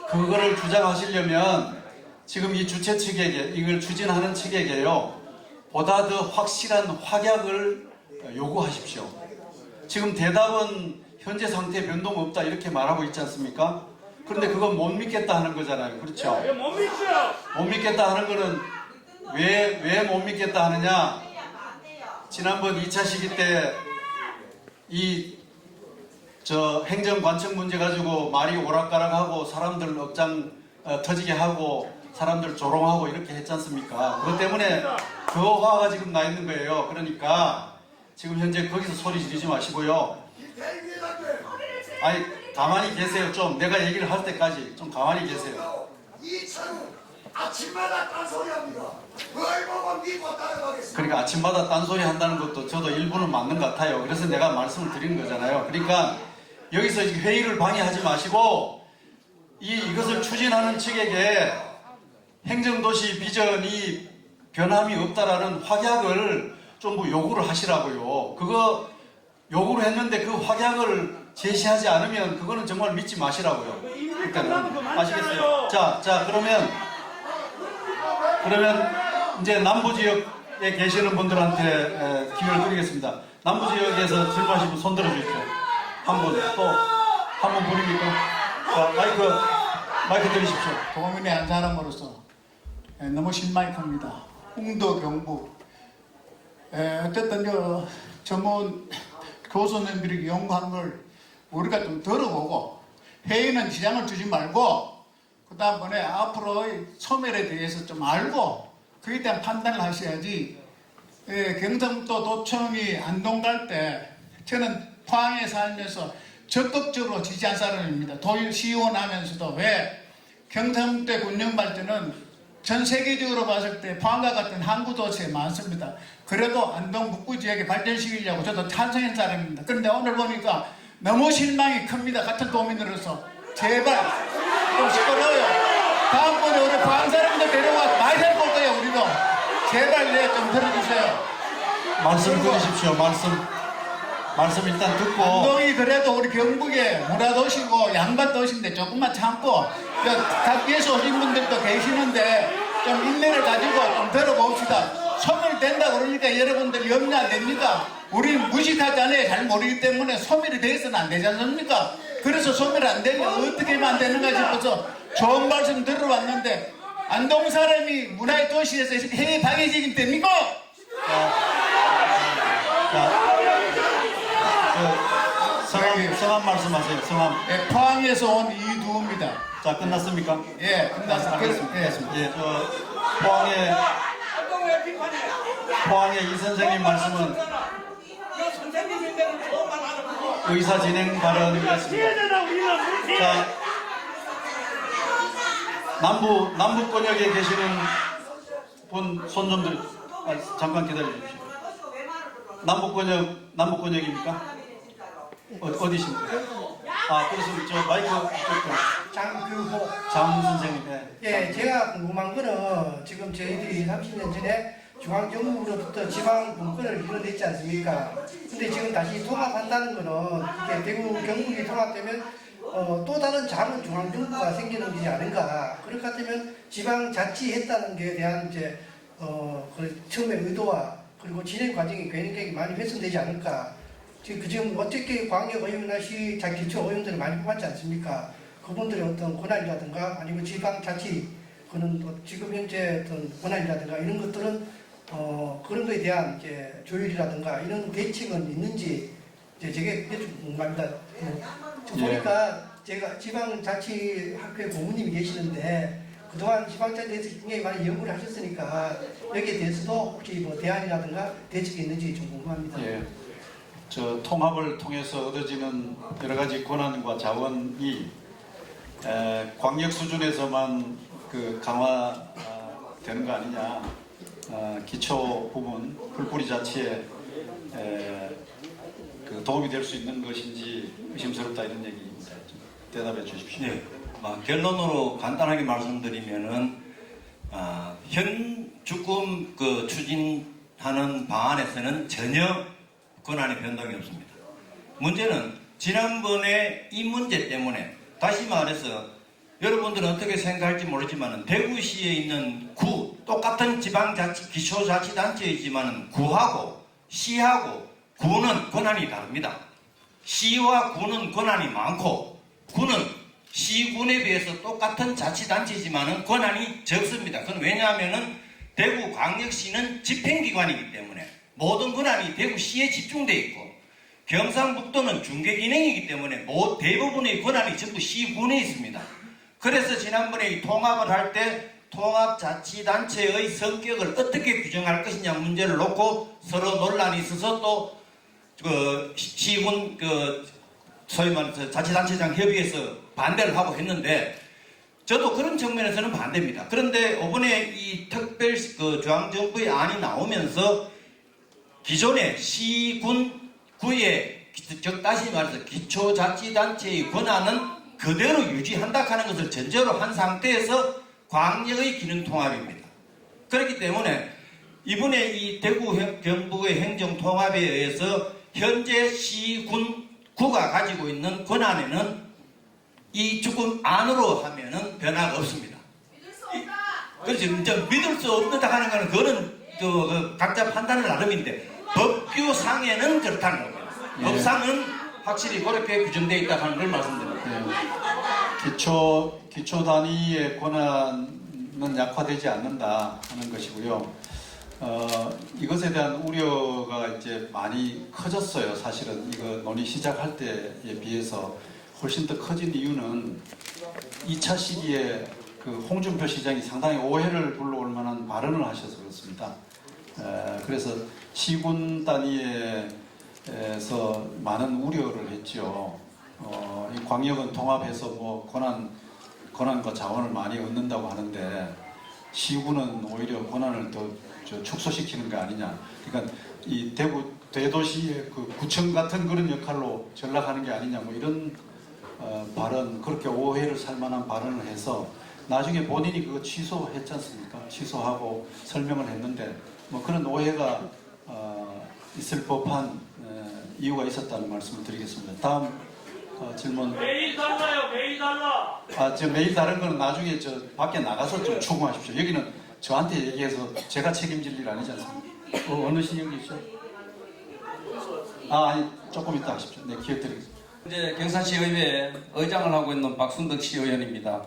그거를 주장하시려면 지금 이 주최 측에게 이걸 추진하는 측에게요 보다 더 확실한 확약을 요구하십시오. 지금 대답은 현재 상태 변동 없다 이렇게 말하고 있지 않습니까? 그런데 그건 못 믿겠다 하는 거잖아요. 그렇죠? 왜 못 믿죠? 못 믿겠다 하는 거는 왜 못 믿겠다 하느냐? 지난번 2차 시기 때 행정관청 문제 가지고 말이 오락가락하고 사람들 억장 터지게 하고 사람들 조롱하고 이렇게 했지 않습니까? 그것 때문에 그 화가 지금 나 있는 거예요. 그러니까 지금 현재 거기서 소리 지르지 마시고요. 가만히 계세요. 좀 내가 얘기를 할 때까지 좀 가만히 계세요. 이차는 아침마다 딴소리합니다. 뭘 보고 믿고 따라가겠습니다. 그러니까 아침마다 딴소리 한다는 것도 저도 일부는 맞는 것 같아요. 그래서 내가 말씀을 드리는 거잖아요. 그러니까 여기서 회의를 방해하지 마시고 이것을 추진하는 측에게 행정도시 비전이 변함이 없다라는 확약을 좀 요구를 하시라고요. 그거 요구를 했는데 그 확약을 제시하지 않으면 그거는 정말 믿지 마시라고요. 일단은 아시겠어요? 자 그러면 이제 남부 지역에 계시는 분들한테 기회를 드리겠습니다. 남부 지역에서 질문하신 분 손 들어주십시오. 한 분 보립니까? 자, 마이크 들으십시오. 도민의 한 사람으로서 너무 실망이 큽니다. 홍도 경북 어쨌든 전문 교수님들이 연구한 걸 우리가 좀 들어보고 회의는 지장을 주지 말고 그 다음번에 앞으로의 소멸에 대해서 좀 알고 그에 대한 판단을 하셔야지. 경상도 도청이 안동 갈 때 저는 포항에 살면서 적극적으로 지지한 사람입니다. 도시의원 하면서도 왜 경상도의 군령 발전은 전 세계적으로 봤을 때 포항과 같은 항구 도시에 많습니다. 그래도 안동 북부 지역의 발전시키려고 저도 찬성한 사람입니다. 그런데 오늘 보니까 너무 실망이 큽니다. 같은 도민으로서 제발 좀 시끄러워요. 다음번에 우리 포항 사람들 데려와 많이 해볼 거예요. 우리도 제발 좀 들어주세요. 말씀 드리십시오. 말씀 일단 듣고. 안동이 그래도 우리 경북에 문화도시고 양반도시인데 조금만 참고 각 위에서 오신 분들도 계시는데 좀 인내를 가지고 좀 들어봅시다. 소멸이 된다 그러니까 여러분들 염려 안 됩니까? 우리는 무식하잖아요. 잘 모르기 때문에 소멸이 돼서는 안 되지 않습니까? 그래서 소멸 안 되면 어떻게 하면 안 되는가 싶어서 좋은 말씀 들어봤는데 안동 사람이 문화의 도시에서 이렇게 해외 방해지기 됩니까? 성함 말씀하세요. 성함. 예, 포항에서 온 이두호입니다. 자, 끝났습니까? 예, 끝났습니다. 예, 포항의 이 선생님 말씀은 의사 진행 발언이었습니다. 피해자나 우리는 물피해. 자, 남북 권역에 계시는 분 손 좀 들. 잠깐 기다려 주십시오. 남북 권역입니까? 어디십니까? 그렇습니다. 저 마이크 좀. 장규호. 장 선생님. 예, 제가 궁금한 거는 지금 저희들이 30년 전에 중앙정부로부터 지방 분권을 이뤄냈지 않습니까? 근데 지금 다시 통합한다는 거는 이게 대구 경북이 통합되면 또 다른 작은 중앙정부가 생기는 것이 아닌가. 그럴 것 같으면 지방자치했다는 것에 대한 이제 그 처음에 의도와 그리고 진행 과정이 굉장히 많이 훼손되지 않을까. 지금 어떻게 광역의원이나 시기초의원들을 많이 뽑았지 않습니까? 그분들의 어떤 권한이라든가 아니면 지방자치 그는 지금 현재 어떤 권한이라든가 이런 것들은 그런 거에 대한 이제 조율이라든가 이런 대책은 있는지 이제 제게 궁금합니다. 보니까 제가 지방자치학회 고문님이 계시는데 그동안 지방자치에 대해서 굉장히 많이 연구를 하셨으니까 여기에 대해서도 혹시 뭐 대안이라든가 대책이 있는지 좀 궁금합니다. 예. 저 통합을 통해서 얻어지는 여러 가지 권한과 자원이 광역 수준에서만 그 강화되는 거 아니냐. 기초 부분 풀뿌리 자치에 그 도움이 될 수 있는 것인지 의심스럽다 이런 얘기입니다. 좀 대답해 주십시오. 네. 결론으로 간단하게 말씀드리면은 현 주권 그 추진하는 방안에서는 전혀 권한의 변동이 없습니다. 문제는 지난번에 이 문제 때문에 다시 말해서 여러분들은 어떻게 생각할지 모르지만 대구시에 있는 구 똑같은 지방자치 기초자치단체이지만 구하고 시하고 구는 권한이 다릅니다. 시와 구는 권한이 많고 구는 시군에 비해서 똑같은 자치단체지만 권한이 적습니다. 그건 왜냐하면 대구광역시는 집행기관이기 때문에 모든 권한이 대구시에 집중되어 있고 경상북도는 중개기능이기 때문에 대부분의 권한이 전부 시군에 있습니다. 그래서 지난번에 이 통합을 할 때 통합자치단체의 성격을 어떻게 규정할 것이냐 문제를 놓고 서로 논란이 있어서 또 그 시군 소위 말해서 자치단체장 협의회에서 반대를 하고 했는데 저도 그런 측면에서는 반대입니다. 그런데 이번에 이 특별 중앙정부의 안이 나오면서 기존의 시군 구의 즉 다시 말해서 기초자치단체의 권한은 그대로 유지한다 하는 것을 전제로 한 상태에서 광역의 기능통합입니다. 그렇기 때문에 이번에 이 대구 경북의 행정통합에 의해서 현재 시군 구가 가지고 있는 권한에는 이 주권 안으로 하면은 변화가 없습니다. 믿을 수 없다. 그렇지. 믿을 수 없다 하는 거는 그거는 각자 판단을 나름인데 법규상에는 그렇다는 겁니다. 예. 법상은 확실히 그렇게 규정되어 있다 하는 걸 말씀드립니다. 예. 기초 단위의 권한은 약화되지 않는다 하는 것이고요. 이것에 대한 우려가 이제 많이 커졌어요. 사실은 이거 논의 시작할 때에 비해서 훨씬 더 커진 이유는 2차 시기에 그 홍준표 시장이 상당히 오해를 불러올 만한 발언을 하셔서 그렇습니다. 그래서 시군 단위에서 많은 우려를 했죠. 이 광역은 통합해서 뭐 권한과 자원을 많이 얻는다고 하는데 시군은 오히려 권한을 더 축소시키는 거 아니냐. 그러니까 이 대구 대도시의 그 구청 같은 그런 역할로 전락하는 게 아니냐 뭐 이런 발언, 그렇게 오해를 살 만한 발언을 해서 나중에 본인이 그거 취소했지 않습니까? 취소하고 설명을 했는데 뭐 그런 오해가 있을 법한 이유가 있었다는 말씀을 드리겠습니다. 다음 질문. 매일 달라요. 매일 달라. 저 매일 다른 거는 나중에 저 밖에 나가서 좀 추궁하십시오. 여기는 저한테 얘기해서 제가 책임질 일 아니지 않습니까? 어느 신경이죠? 아니 조금 이따 하십시오. 네, 기회 드리겠습니다. 현재 경산시 의회 의장을 하고 있는 박순덕 시의원입니다.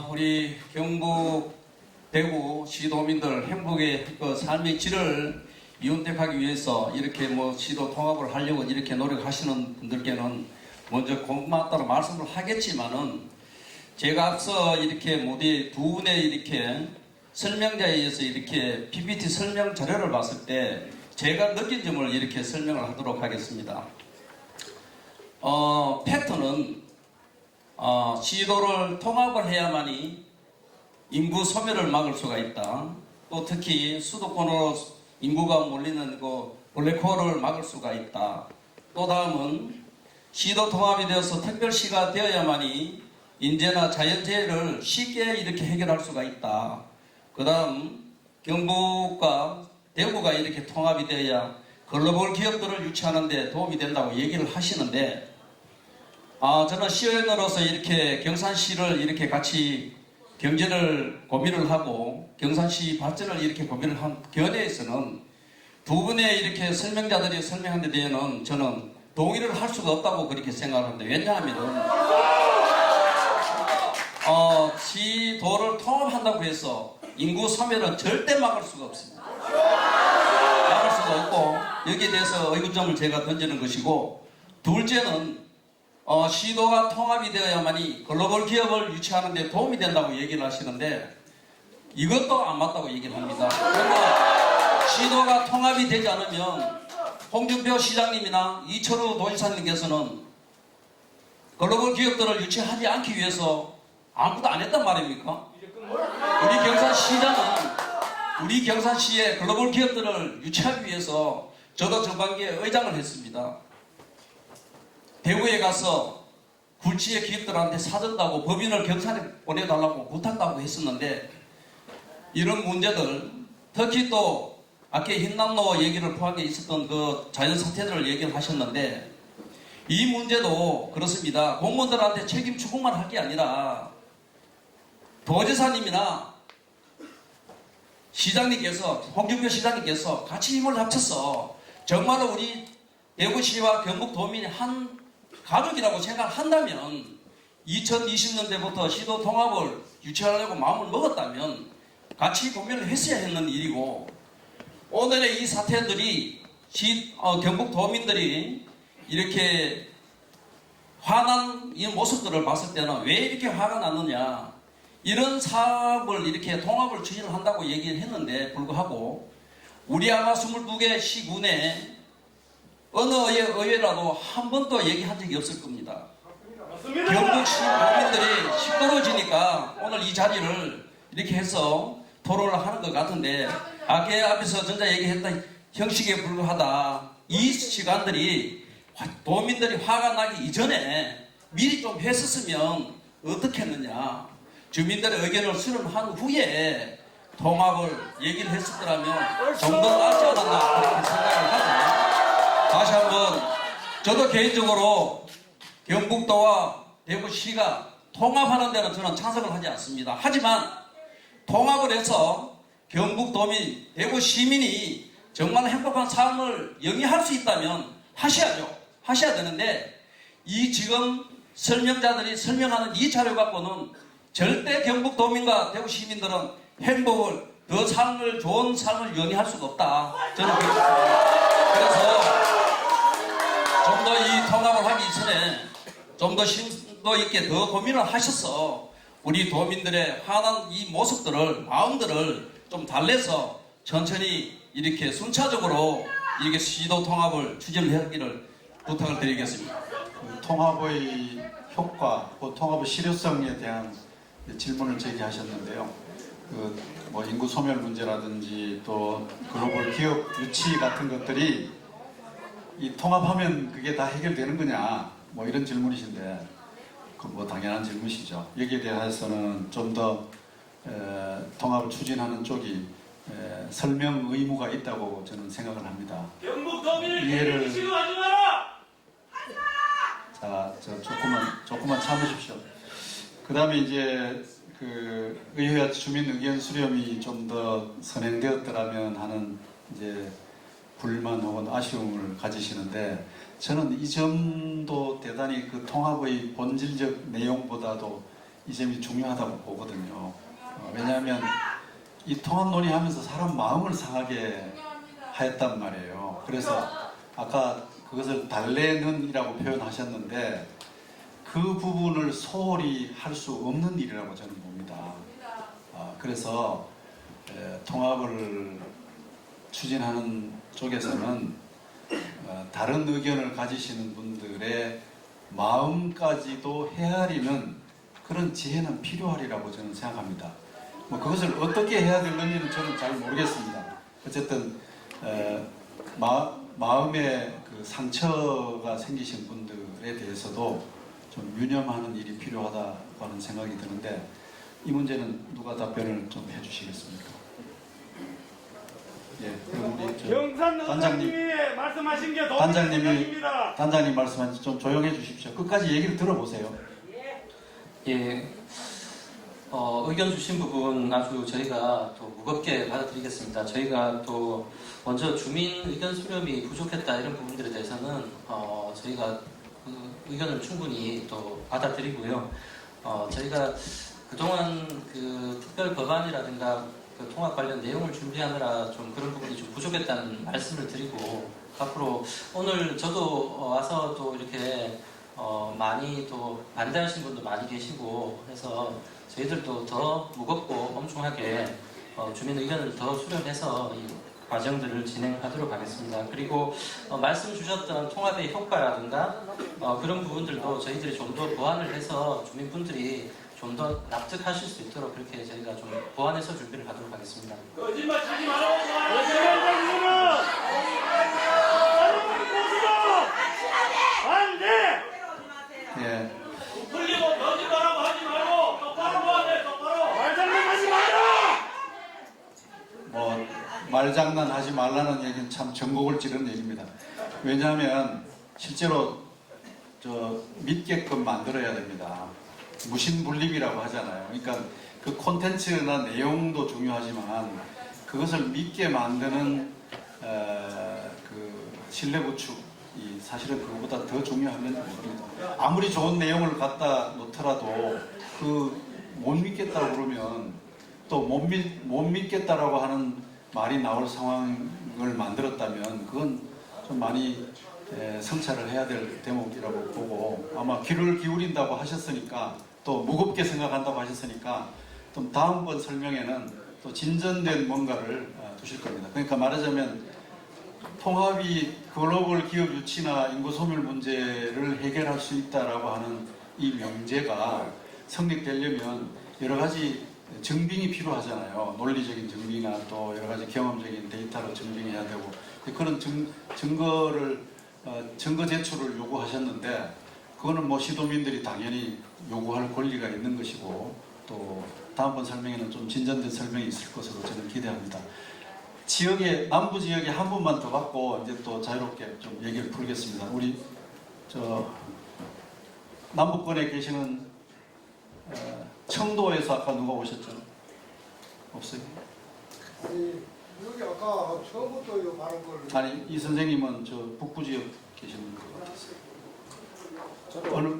우리 경북 대구 시도민들 행복의 그 삶의 질을 이운택하기 위해서 이렇게 뭐 시도 통합을 하려고 이렇게 노력하시는 분들께는 먼저 고맙다고 말씀을 하겠지만은 제가 앞서 이렇게 모두 두 분의 이렇게 설명자에 의해서 이렇게 PPT 설명 자료를 봤을 때 제가 느낀 점을 이렇게 설명을 하도록 하겠습니다. 팩트는 시도를 통합을 해야만이 인구 소멸을 막을 수가 있다. 또 특히 수도권으로 인구가 몰리는 그 블랙홀을 막을 수가 있다. 또 다음은 시도 통합이 되어서 특별시가 되어야만이 인재나 자연재해를 쉽게 이렇게 해결할 수가 있다. 그 다음 경북과 대구가 이렇게 통합이 되어야 글로벌 기업들을 유치하는 데 도움이 된다고 얘기를 하시는데 저는 시의원으로서 이렇게 경산시를 이렇게 같이 경제를 고민을 하고 경산시 발전을 이렇게 고민을 한 견해에서는 두 분의 이렇게 설명자들이 설명한 데 대해서는 저는 동의를 할 수가 없다고 그렇게 생각합니다. 왜냐하면 시도를 통합한다고 해서 인구 소멸은 절대 막을 수가 없습니다. 막을 수가 없고 여기에 대해서 의구점을 제가 던지는 것이고, 둘째는 시도가 통합이 되어야만이 글로벌 기업을 유치하는 데 도움이 된다고 얘기를 하시는데 이것도 안 맞다고 얘기를 합니다. 그러나 시도가 통합이 되지 않으면 홍준표 시장님이나 이철우 도지사님께서는 글로벌 기업들을 유치하지 않기 위해서 아무것도 안 했단 말입니까? 우리 경산시에 글로벌 기업들을 유치하기 위해서 저도 전반기에 의장을 했습니다. 대구에 가서 굴지의 기업들한테 사준다고 법인을 경산에 보내달라고 부탁하고 했었는데, 이런 문제들, 특히 또 아까 흰남노 얘기를 포함해 있었던 그 자연사태들을 얘기를 하셨는데, 이 문제도 그렇습니다. 공무원들한테 책임 추궁만 할 게 아니라 도지사님이나 시장님께서, 홍준표 시장님께서 같이 힘을 합쳐서 정말로 우리 대구시와 경북도민이 한 가족이라고 생각한다면 2020년대부터 시도 통합을 유치하려고 마음을 먹었다면 같이 고민을 했어야 했는 일이고, 오늘의 이 사태들이 경북도민들이 이렇게 화난 이 모습들을 봤을 때는 왜 이렇게 화가 났느냐, 이런 사업을 이렇게 통합을 추진을 한다고 얘기를 했는데 불구하고 우리 아마 22개 시군에 어느 의회라도 한 번도 얘기한 적이 없을 겁니다. 경북시 국민들이 시끄러워지니까 오늘 이 자리를 이렇게 해서 토론을 하는 것 같은데, 아까 앞에서 전자 얘기했던 형식에 불과하다. 이 시간들이 도민들이 화가 나기 이전에 미리 좀 했었으면 어떻게 했느냐. 주민들의 의견을 수렴한 후에 통합을 얘기를 했을 거라면 좀 더 낫지 않았나 그렇게 생각을 하죠. 다시 한번 저도 개인적으로 경북도와 대구시가 통합하는 데는 저는 찬성을 하지 않습니다. 하지만 통합을 해서 경북도민, 대구시민이 정말 행복한 삶을 영위할 수 있다면 하셔야죠. 하셔야 되는데, 이 지금 설명자들이 설명하는 이 자료 갖고는 절대 경북도민과 대구시민들은 행복을, 더 삶을, 좋은 삶을 영위할 수가 없다. 저는 그렇게 생각합니다. 그래서 좀 더 이 통합을 하기 전에 좀 더 심도 있게 더 고민을 하셔서 우리 도민들의 화난 이 모습들을, 마음들을 좀 달래서 천천히 이렇게 순차적으로 이렇게 시도 통합을 추진하기를 부탁을 드리겠습니다. 통합의 효과, 통합의 실효성에 대한 질문을 제기하셨는데요. 뭐 인구 소멸 문제라든지 또 글로벌 기업 유치 같은 것들이 이 통합하면 그게 다 해결되는 거냐 뭐 이런 질문이신데 그 뭐 당연한 질문이시죠. 여기에 대해서는 좀 더 통합을 추진하는 쪽이 설명 의무가 있다고 저는 생각을 합니다. 경북도민을 이해를- 개인시고 하지 마라! 자, 조금만 참으십시오. 그 다음에 이제 그 의회 주민 의견 수렴이 좀 더 선행되었더라면 하는 이제 불만 혹은 아쉬움을 가지시는데 저는 이 점도 대단히 그 통합의 본질적 내용보다도 이 점이 중요하다고 보거든요. 왜냐하면 이 통합 논의하면서 사람 마음을 상하게 하였단 말이에요. 그래서 아까 그것을 달래는이라고 표현하셨는데 그 부분을 소홀히 할 수 없는 일이라고 저는 봅니다. 그래서 통합을 추진하는 쪽에서는 다른 의견을 가지시는 분들의 마음까지도 헤아리는 그런 지혜는 필요하리라고 저는 생각합니다. 뭐 그것을 어떻게 해야 되는지는 저는 잘 모르겠습니다. 어쨌든 마음에 그 상처가 생기신 분들에 대해서도 좀 유념하는 일이 필요하다고 하는 생각이 드는데 이 문제는 누가 답변을 좀 해주시겠습니까? 예, 그럼 우리 경산 의장님이 말씀하신 게 너무 생각입니다. 단장님 말씀하신 좀 조용해 주십시오. 끝까지 얘기를 들어보세요. 예, 의견 주신 부분 아주 저희가 또 무겁게 받아들이겠습니다. 저희가 또 먼저 주민 의견 수렴이 부족했다 이런 부분들에 대해서는 저희가 그 의견을 충분히 또 받아들이고요. 저희가 그동안 그 특별 법안이라든가 그 통합 관련 내용을 준비하느라 좀 그런 부분이 좀 부족했다는 말씀을 드리고 앞으로 오늘 저도 와서 또 이렇게 많이 또 반대하시는 분도 많이 계시고 해서 저희들도 더 무겁고 엄중하게 주민 의견을 더 수렴해서 이 과정들을 진행하도록 하겠습니다. 그리고 말씀 주셨던 통합의 효과라든가 그런 부분들도 저희들이 좀 더 보완을 해서 주민분들이 좀 더 납득하실 수 있도록 그렇게 저희가 좀 보완해서 준비를 하도록 하겠습니다. 거짓말 치지 마라! 거짓말장님은 안 돼! 예. 풀리고 거짓말하고 하지 말고 똑바로 모아내 똑바로! 말장난하지 마라! 뭐 말장난하지 말라는 얘기는 참 전곡을 찌르는 얘기입니다. 왜냐하면 실제로 믿게끔 만들어야 됩니다. 무신분립이라고 하잖아요. 그러니까 그 콘텐츠나 내용도 중요하지만 그것을 믿게 만드는 그 신뢰 구축이 사실은 그것보다 더 중요한 건 아닙니다. 아무리 좋은 내용을 갖다 놓더라도 그 못 믿겠다고 그러면 또 못 믿겠다라고 하는 말이 나올 상황을 만들었다면 그건 좀 많이 성찰을 해야 될 대목이라고 보고 아마 귀를 기울인다고 하셨으니까 또 무겁게 생각한다고 하셨으니까 좀 다음번 설명에는 또 진전된 뭔가를 두실 겁니다. 그러니까 말하자면 통합이 글로벌 기업 유치나 인구 소멸 문제를 해결할 수 있다라고 하는 이 명제가 성립되려면 여러 가지 증빙이 필요하잖아요. 논리적인 증빙이나 또 여러 가지 경험적인 데이터로 증빙해야 되고 그런 증거 제출을 요구하셨는데 그거는 뭐 시도민들이 당연히 요구할 권리가 있는 것이고 또 다음번 설명에는 좀 진전된 설명이 있을 것으로 저는 기대합니다. 남부 지역에 한 분만 더 받고 이제 또 자유롭게 좀 얘기를 풀겠습니다. 우리 남부권에 계시는 청도에서 아까 누가 오셨죠? 없어요? 아니 여기 아까 처음부터 이 많은 걸 아니 이 선생님은 저 북부 지역 계시는 것 같았어요.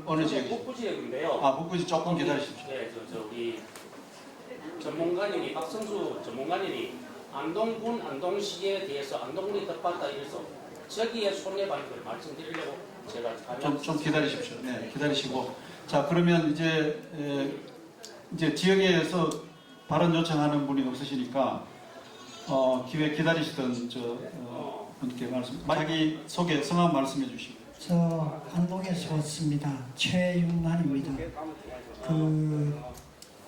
어느 지역? 북부 지역인데요. 아 북부 지역 조금 기다리십시오. 네, 우리 전문가님이 박성수 전문가님이 안동군 안동시에 대해서 안동군이 덧봤다 이래서 저기에 손해봤는 걸 말씀드리려고 제가 좀 기다리십시오. 네, 기다리시고 자 그러면 이제 지역에서 발언 요청하는 분이 없으시니까 기회 기다리시던 분께 자기 소개 성함 말씀해 주시고. 저 안동에서 왔습니다. 최윤만입니다.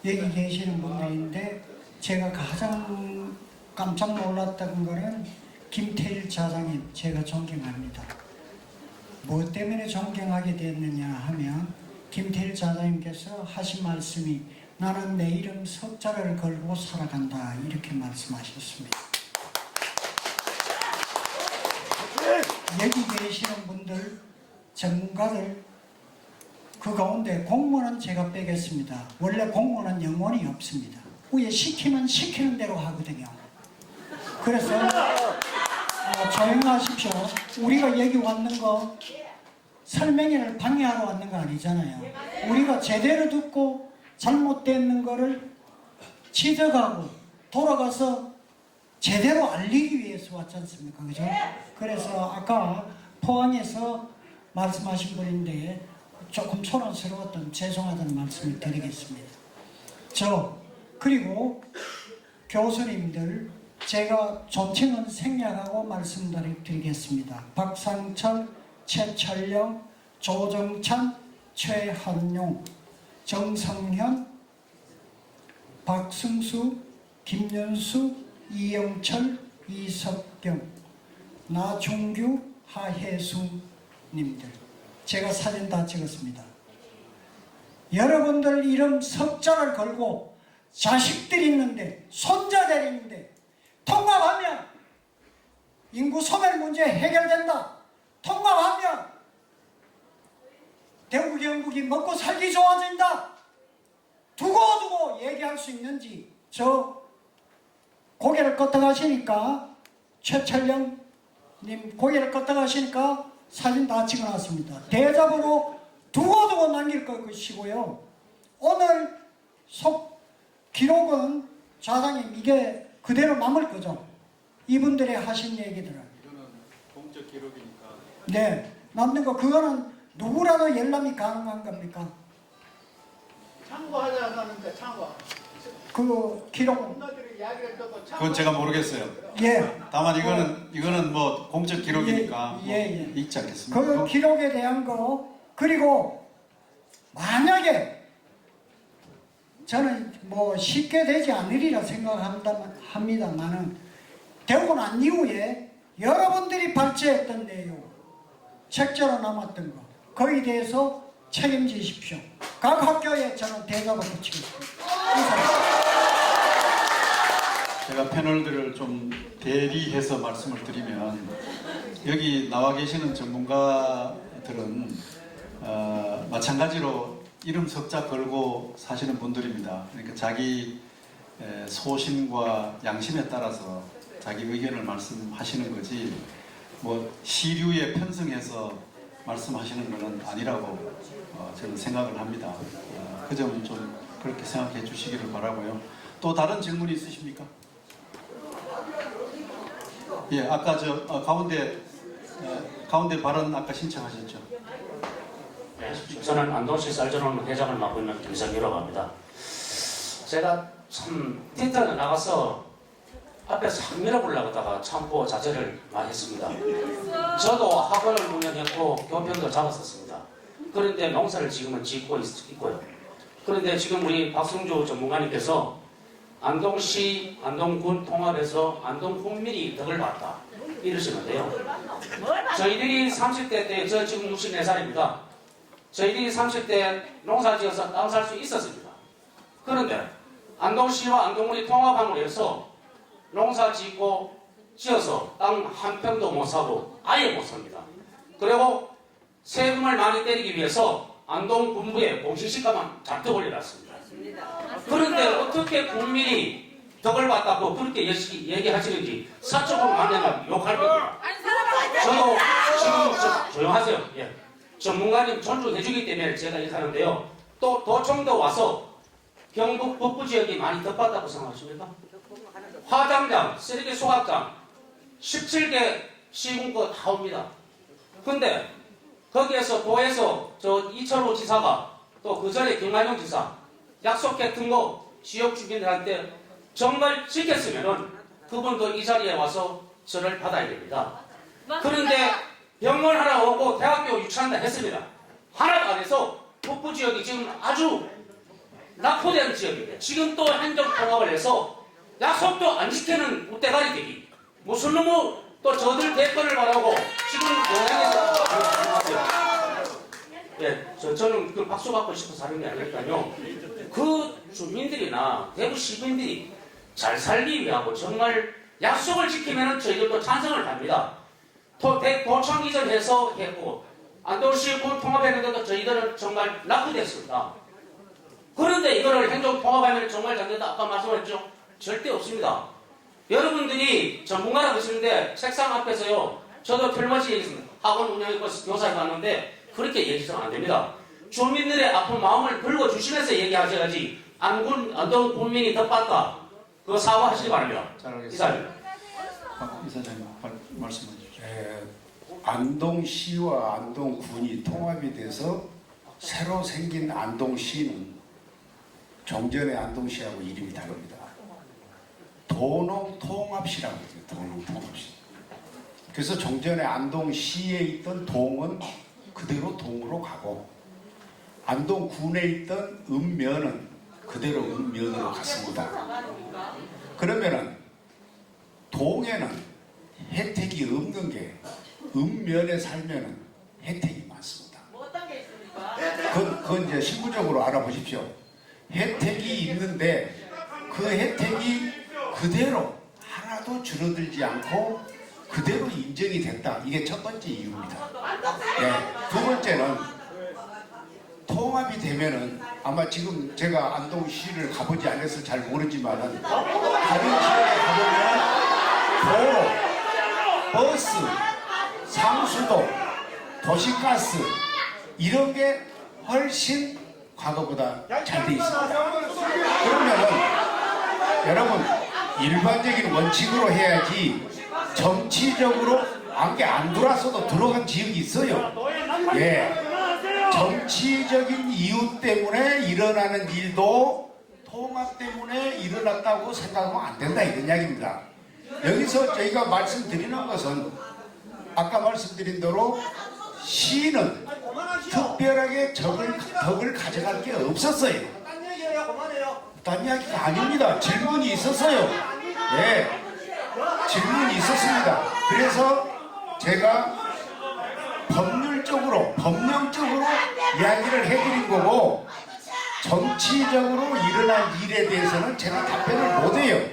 여기 계시는 분들인데 제가 가장 깜짝 놀랐던 거는 김태일 차장님, 제가 존경합니다. 뭐 때문에 존경하게 됐느냐 하면 김태일 차장님께서 하신 말씀이 나는 내 이름 석자를 걸고 살아간다 이렇게 말씀하셨습니다. 여기 계시는 분들, 전문가들 그 가운데 공무원은 제가 빼겠습니다. 원래 공무원은 영혼이 없습니다. 위에 시키면 시키는 대로 하거든요. 그래서 조용하십시오. 우리가 여기 왔는 거 설명회를 방해하러 왔는 거 아니잖아요. 우리가 제대로 듣고 잘못되는 거를 지적하고 돌아가서 제대로 알리기 위해서 왔지 않습니까? 그죠? 그래서 아까 포항에서 말씀하신 분인데 조금 소란스러웠던 죄송하다는 말씀을 드리겠습니다. 그리고 교수님들 제가 존칭은 생략하고 말씀드리겠습니다. 박상철, 최철영, 조정찬, 최한용, 정성현, 박승수, 김연수, 이영철, 이석경, 나종규, 하혜수님들 제가 사진 다 찍었습니다. 여러분들 이름 석자를 걸고 자식들 있는데 손자들 있는데 통합하면 인구 소멸 문제 해결된다. 통합하면 대구 경북이 먹고 살기 좋아진다. 두고 얘기할 수 있는지 고개를 끄덕하시니까 최철영님 고개를 끄덕하시니까 사진 다 찍어놨습니다. 대접으로 두고 남길 것이고요. 오늘 기록은 좌장님 이게 그대로 남을 거죠. 이분들의 하신 얘기들은. 이거는 공적 기록이니까. 네, 남는 거 그거는 누구라도 열람이 가능한 겁니까? 참고하자는데 참고. 그 기록. 그건 제가 모르겠어요. 예. 다만 이거는 뭐 공적 기록이니까 예. 있지 않겠습니까? 그 기록에 대한 거 그리고 만약에 저는 뭐 쉽게 되지 않으리라 생각합니다만은 되고 난 이후에 여러분들이 발제했던 내용 책자로 남았던 거 거기에 대해서 책임지십시오. 각 학교에 저는 대답을 붙이겠습니다. 제가 패널들을 좀 대리해서 말씀을 드리면 여기 나와 계시는 전문가들은 마찬가지로 이름 석자 걸고 사시는 분들입니다. 그러니까 자기 소신과 양심에 따라서 자기 의견을 말씀하시는 거지 뭐 시류에 편승해서 말씀하시는 것은 아니라고 저는 생각을 합니다. 그 점은 좀 그렇게 생각해 주시기를 바라고요. 또 다른 질문이 있으십니까? 예, 아까 가운데 발언 아까 신청하셨죠? 네, 저는 안동시 쌀전원 회장을 맡고 있는 김성규라고 합니다. 제가 참 텐트에 나가서 앞에서 확 밀어보려다가 참고 자제를 많이 했습니다. 저도 학원을 운영했고 교편도 잡았었습니다. 그런데 농사를 지금은 짓고 있고요. 그런데 지금 우리 박승주 전문가님께서 안동시, 안동군 통합에서 안동군민이 덕을 봤다 이러시는데요. 저희들이 30대 때, 저 지금 64살입니다. 저희들이 30대 농사 지어서 땅 살 수 있었습니다. 그런데 안동시와 안동군이 통합함으로 해서 농사 짓고 지어서 땅 한 평도 못 사고 아예 못 삽니다. 그리고 세금을 많이 때리기 위해서 안동군부에 공시시가만 잔뜩 올려놨습니다. 그런데 어떻게 국민이 덕을 봤다고 그렇게 얘기하시는지 사적으로 만나면 욕할 겁니다. 저도 지금 조용하세요. 예. 전문가님 존중해주기 때문에 제가 얘기하는데요. 또 도청도 와서 경북 북부 지역이 많이 덕봤다고 생각하십니까? 화장장, 쓰레기 소각장 17개 시군거 다 옵니다. 근데 거기에서 도에서 저 이철호 지사가 또 그 전에 김만용 지사 약속했던 거 지역 주민들한테 정말 지켰으면은 그분도 이 자리에 와서 절을 받아야 됩니다. 그런데 병원 하나 오고 대학교 유치한다 했습니다. 하나도 안 해서 북부 지역이 지금 아주 낙후된 지역인데 지금 또 행정 통합을 해서 약속도 안 지키는 우대가리들이 무슨 놈의 또 저들 대권을 바라고 지금 영향에서 예, 저는 그 박수 받고 싶어서 하는 게 아니니까요. 그 주민들이나 대구 시민들이 잘 살기 위하고 정말 약속을 지키면 저희들도 찬성을 합니다. 도청 이전해서 했고 안동시 통합했는데도 저희들은 정말 낙후됐습니다. 그런데 이거를 행정 통합하면 정말 잘 된다. 아까 말씀하셨죠? 절대 없습니다. 여러분들이 전문가라고 하시는데 책상 앞에서요. 저도 틀림없이 얘기했습니다. 학원 운영했고 교사에 갔는데 그렇게 얘기해서는 안 됩니다. 주민들의 아픈 마음을 긁어주시면서 얘기하셔야지 안동 국민이 덧받다. 그거 사과하시기 바랍니다. 잘 알겠습니다. 이사님. 이사장님 말씀해 주십시오. 안동시와 안동군이 통합이 돼서 새로 생긴 안동시는 종전의 안동시하고 이름이 다릅니다. 도농통합시라고 해요. 도농통합시. 그래서 종전의 안동시에 있던 동은 그대로 동으로 가고 안동군에 있던 읍면은 그대로 읍면으로 갔습니다. 그러면은 동에는 혜택이 없는 게 읍면에 살면은 혜택이 많습니다. 그건 이제 실무적으로 알아보십시오. 혜택이 있는데 그 혜택이 그대로 하나도 줄어들지 않고 그대로 인정이 됐다. 이게 첫 번째 이유입니다. 네. 두 번째는 통합이 되면은 아마 지금 제가 안동시를 가보지 않아서 잘 모르지만은 다른 지역에 가보면 도로, 버스, 상수도, 도시가스 이런 게 훨씬 과거보다 잘 돼 있습니다. 그러면은 여러분 일반적인 원칙으로 해야지 정치적으로 안개 안 들어왔어도 들어간 지역이 있어요. 예. 정치적인 이유 때문에 일어나는 일도 통합 때문에 일어났다고 생각하면 안 된다 이런 이야기입니다. 여기서 저희가 말씀드리는 것은 아까 말씀드린 대로 시는 특별하게 덕을 가져갈 게 없었어요. 딴 이야기가 아닙니다. 질문이 있었어요. 네, 질문이 있었습니다. 그래서 제가 법령적으로 이야기를 해드린 거고 정치적으로 일어난 일에 대해서는 제가 답변을 못해요.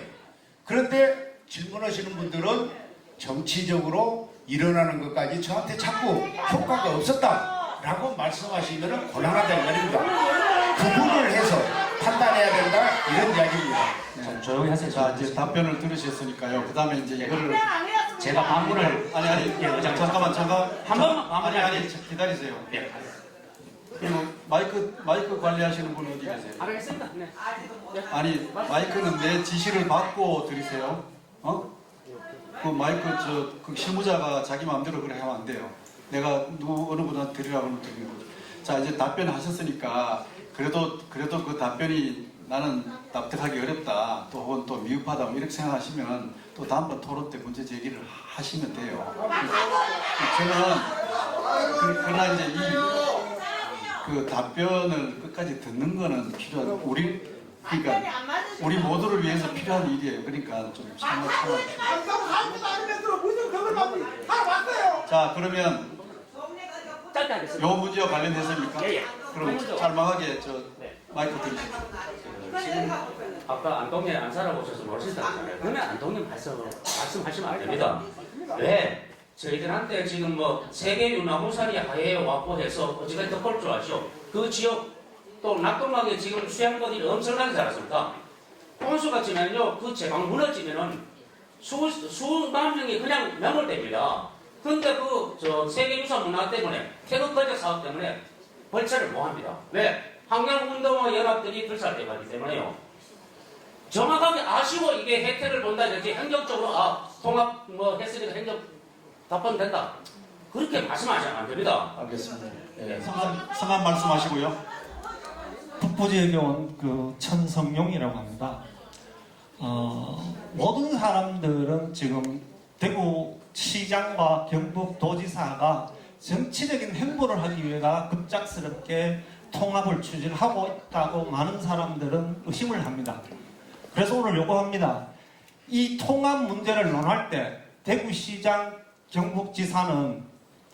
그런데 질문하시는 분들은 정치적으로 일어나는 것까지 저한테 자꾸 효과가 없었다라고 말씀하시면 곤란하다 이 말입니다. 구분을 해서 판단해야 된다 이런 이야기입니다. 조용히 하세요. 자 이제 답변을 들으셨으니까요. 그 다음에 이제 이거를 제가 반문을 아니 예, 의장 잠깐만 한 번만 반문 아니 기다리세요. 예. 그리고 마이크 관리하시는 분 어디 계세요? 알겠습니다. 네. 아니 마이크는 내 지시를 받고 드리세요. 그 마이크 그 실무자가 자기 마음대로 그래 하면 안 돼요. 내가 어느 분한테 드리라고 하면 드리는 거죠. 자 이제 답변하셨으니까 그래도 그 답변이 나는 납득하기 어렵다 또 혹은 또 미흡하다 뭐 이렇게 생각하시면 또 다음번 토론 때 문제 제기를 하시면 돼요. 저는 그러나 이제 그 답변을 끝까지 듣는 거는 필요한 그러니까 우리 모두를 위해서 필요한 일이에요. 그러니까 좀 참아주세요. 자 그러면 짧게 하겠습니다. 요 문제와 관련해서입니까? 예. 그럼 짤막하게 마이크 드리십시오. 지금 아까 안동에 안 살아보셔서 모르시잖아요. 그러면 안동님 말씀하시면 안 됩니다. 왜? 저희들한테 지금 뭐 세계 유나무산이 하해에 왔고 해서 어지간히 더 볼 줄 아시죠? 그 지역 또 낙동강에 지금 수양버들이 엄청나게 자랐습니다. 홍수가 지면요 그 제방 무너지면은 수만 명이 그냥 매몰됩니다. 근데 그 세계유산 문화 때문에 태극거제 사업 때문에 벌채를 못 합니다. 왜? 환경운동과 연합들이 들살되고 하기 때문에요. 정확하게 아시고 이게 혜택을 본다든지 행정적으로 통합 했으니까 행정 답변 된다. 그렇게 말씀하시면 안 됩니다. 알겠습니다. 네. 성함 말씀하시고요. 북부지역에 온 그 천성용이라고 합니다. 모든 사람들은 지금 대구 시장과 경북도지사가 정치적인 행보를 하기 위해서 급작스럽게 통합을 추진하고 있다고 많은 사람들은 의심을 합니다. 그래서 오늘 요구합니다. 이 통합 문제를 논할 때 대구시장 경북지사는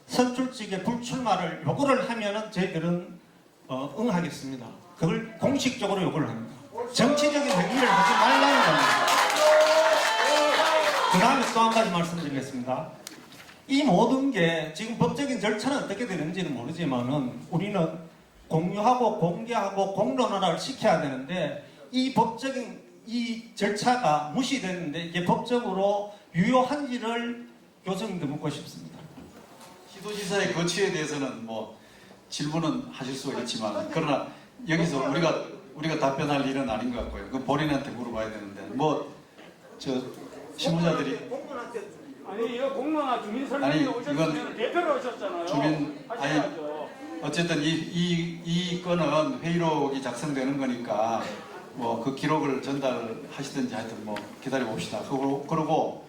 선출직의 불출마를 요구를 하면은 저희들은 응하겠습니다. 그걸 공식적으로 요구를 합니다. 정치적인 행위를 하지 말라는 겁니다. 그 다음에 또 한 가지 말씀드리겠습니다. 이 모든 게 지금 법적인 절차는 어떻게 되는지는 모르지만은 우리는 공유하고 공개하고 공론화를 시켜야 되는데 이 법적인 이 절차가 무시되는데 이게 법적으로 유효한지를 교수님도 묻고 싶습니다. 시도지사의 거취에 대해서는 뭐 질문은 하실 수가 있지만 그러나 여기서 우리가 답변할 일은 아닌 것 같고요. 그 본인한테 물어봐야 되는데 뭐 저 신문자들이 아니 이거 공론화 주민 설명회 오셨으면 대표로 오셨잖아요. 하셔야죠. 어쨌든 이 건은 회의록이 작성되는 거니까 뭐 그 기록을 전달하시든지 하여튼 뭐 기다려 봅시다. 그러고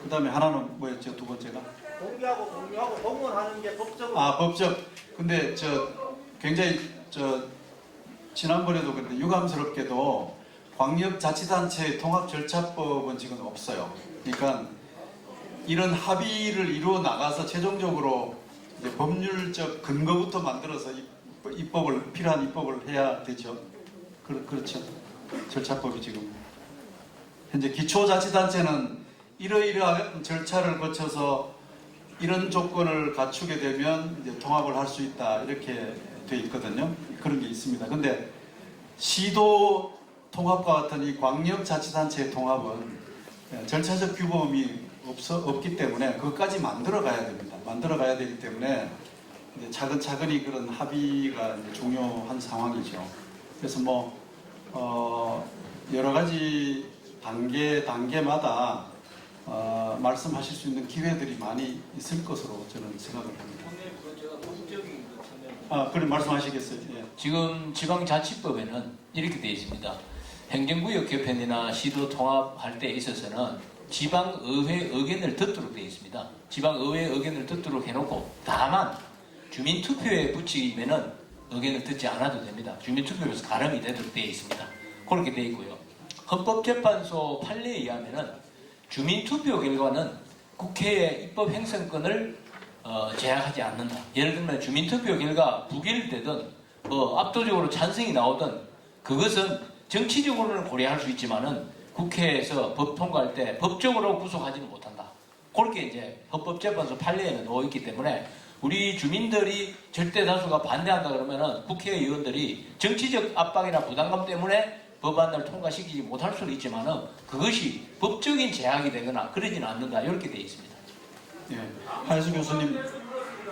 그다음에 하나는 뭐였죠? 두 번째가 공개하고 공유하고 공론하는 게 법적으로 법적. 근데 굉장히 지난번에도 그런데 유감스럽게도 광역자치단체 통합절차법은 지금 없어요. 그러니까 이런 합의를 이루어 나가서 최종적으로 이제 법률적 근거부터 만들어서 필요한 입법을 해야 되죠. 그렇죠. 절차법이 지금 현재 기초자치단체는 이러이러한 절차를 거쳐서 이런 조건을 갖추게 되면 이제 통합을 할 수 있다 이렇게 돼 있거든요. 그런 게 있습니다. 근데 시도 통합과 같은 이 광역자치단체의 통합은 절차적 규범이 없기 때문에 그것까지 만들어 가야 됩니다. 만들어 가야 되기 때문에 이제 차근차근히 그런 합의가 이제 중요한 상황이죠. 그래서 뭐 여러 가지 단계마다 말씀하실 수 있는 기회들이 많이 있을 것으로 저는 생각을 합니다. 그래 말씀하시겠어요? 예. 지금 지방자치법에는 이렇게 되어 있습니다. 행정구역 개편이나 시도 통합할 때 있어서는 지방의회 의견을 듣도록 되어 있습니다. 지방의회 의견을 듣도록 해놓고 다만 주민투표에 붙이면은 의견을 듣지 않아도 됩니다. 주민투표에서 가름이 되도록 되어 있습니다. 그렇게 되어 있고요. 헌법재판소 판례에 의하면은 주민투표 결과는 국회의 입법행정권을 제약하지 않는다. 예를 들면 주민투표 결과 부결되든 압도적으로 찬성이 나오든 그것은 정치적으로는 고려할 수 있지만은 국회에서 법 통과할 때 법적으로 구속하지는 못한다. 그렇게 이제 헌법재판소 판례에는 놓여 있기 때문에 우리 주민들이 절대 다수가 반대한다 그러면은 국회의원들이 정치적 압박이나 부담감 때문에 법안을 통과시키지 못할 수는 있지만은 그것이 법적인 제약이 되거나 그러지는 않는다. 이렇게 되어 있습니다. 예, 하혜수 교수님,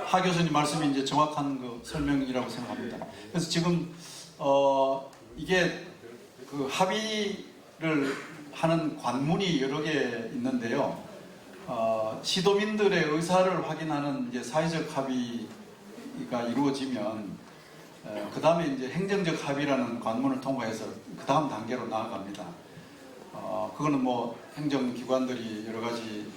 하 교수님 말씀이 이제 정확한 그 설명이라고 생각합니다. 그래서 지금 이게 그 합의를 하는 관문이 여러 개 있는데요. 시도민들의 의사를 확인하는 이제 사회적 합의가 이루어지면 그 다음에 이제 행정적 합의라는 관문을 통과해서 그 다음 단계로 나아갑니다. 그거는 뭐 행정기관들이 여러 가지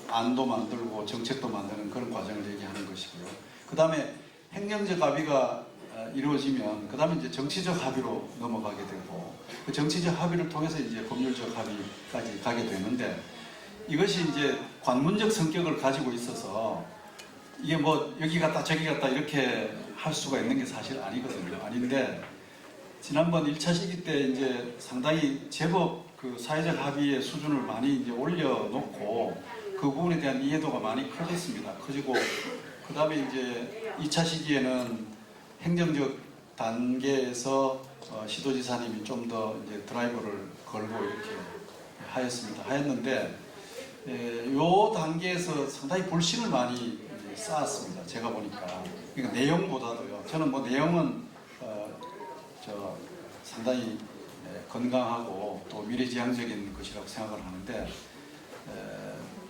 안도 만들고 정책도 만드는 그런 과정을 얘기하는 것이고요. 그 다음에 행정적 합의가 이루어지면 그 다음에 이제 정치적 합의로 넘어가게 되고 그 정치적 합의를 통해서 이제 법률적 합의까지 가게 되는데 이것이 이제 관문적 성격을 가지고 있어서 이게 뭐 여기 갔다 저기 갔다 이렇게 할 수가 있는 게 사실 아니거든요. 아닌데 지난번 1차 시기 때 이제 상당히 제법 그 사회적 합의의 수준을 많이 이제 올려놓고 그 부분에 대한 이해도가 많이 커졌습니다. 커지고 그 다음에 이제 2차 시기에는 행정적 단계에서 시도지사님이 좀 더 이제 드라이버를 걸고 이렇게 하였는데 요 단계에서 상당히 불신을 많이 쌓았습니다. 제가 보니까. 그러니까 내용보다도요. 저는 뭐 내용은 상당히 건강하고 또 미래지향적인 것이라고 생각을 하는데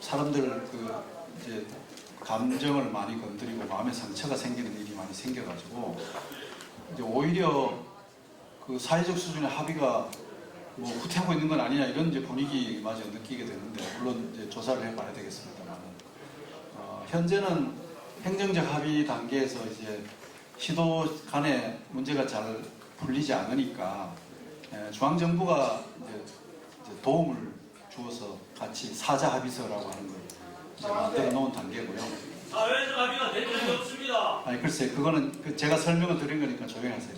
사람들 이제 감정을 많이 건드리고 마음의 상처가 생기는 일이 많이 생겨가지고 이제 오히려 그 사회적 수준의 합의가 뭐 후퇴하고 있는 건 아니냐 이런 이제 분위기마저 느끼게 되는데 물론 이제 조사를 해봐야 되겠습니다만 현재는 행정적 합의 단계에서 이제 시도 간에 문제가 잘 풀리지 않으니까 중앙정부가 이제 도움을 주어서 같이 사자 합의서라고 하는 걸 이제 만들어 놓은 단계고요. 사회적 합의가 된 적이 없습니다. 아니 글쎄 그거는 제가 설명을 드린 거니까 조용히 하세요.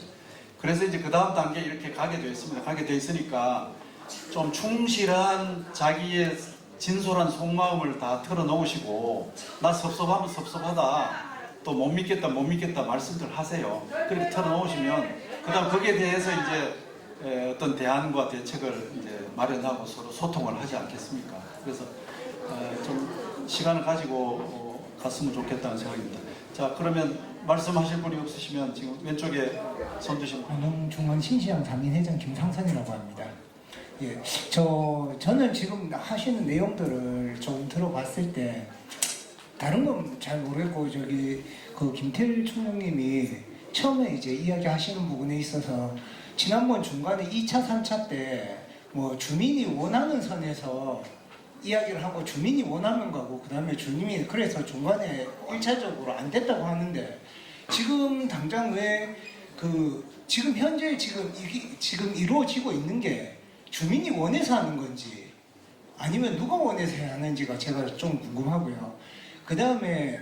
그래서 이제 그 다음 단계 이렇게 가게 되어 있습니다. 가게 되어 있으니까 좀 충실한 자기의 진솔한 속마음을 다 털어놓으시고 나 섭섭하면 섭섭하다 또 못 믿겠다 못 믿겠다 말씀들 하세요. 그렇게 털어놓으시면 그 다음 거기에 대해서 이제 어떤 대안과 대책을 이제 마련하고 서로 소통을 하지 않겠습니까? 그래서 좀 시간을 가지고 갔으면 좋겠다는 생각입니다. 자 그러면 말씀하실 분이 없으시면 지금 왼쪽에 손 드신 중앙신시장 자민회장 김상선이라고 합니다. 예, 저는 지금 하시는 내용들을 좀 들어봤을 때 다른 건 잘 모르겠고 그 김태일 총장님이 처음에 이제 이야기하시는 부분에 있어서 지난번 중간에 2차, 3차 때 뭐 주민이 원하는 선에서 이야기를 하고 주민이 원하는 거고 그 다음에 주민이 그래서 중간에 1차적으로 안 됐다고 하는데 지금 당장 왜 지금 현재 지금 이루어지고 있는 게 주민이 원해서 하는 건지 아니면 누가 원해서 해야 하는지가 제가 좀 궁금하고요. 그 다음에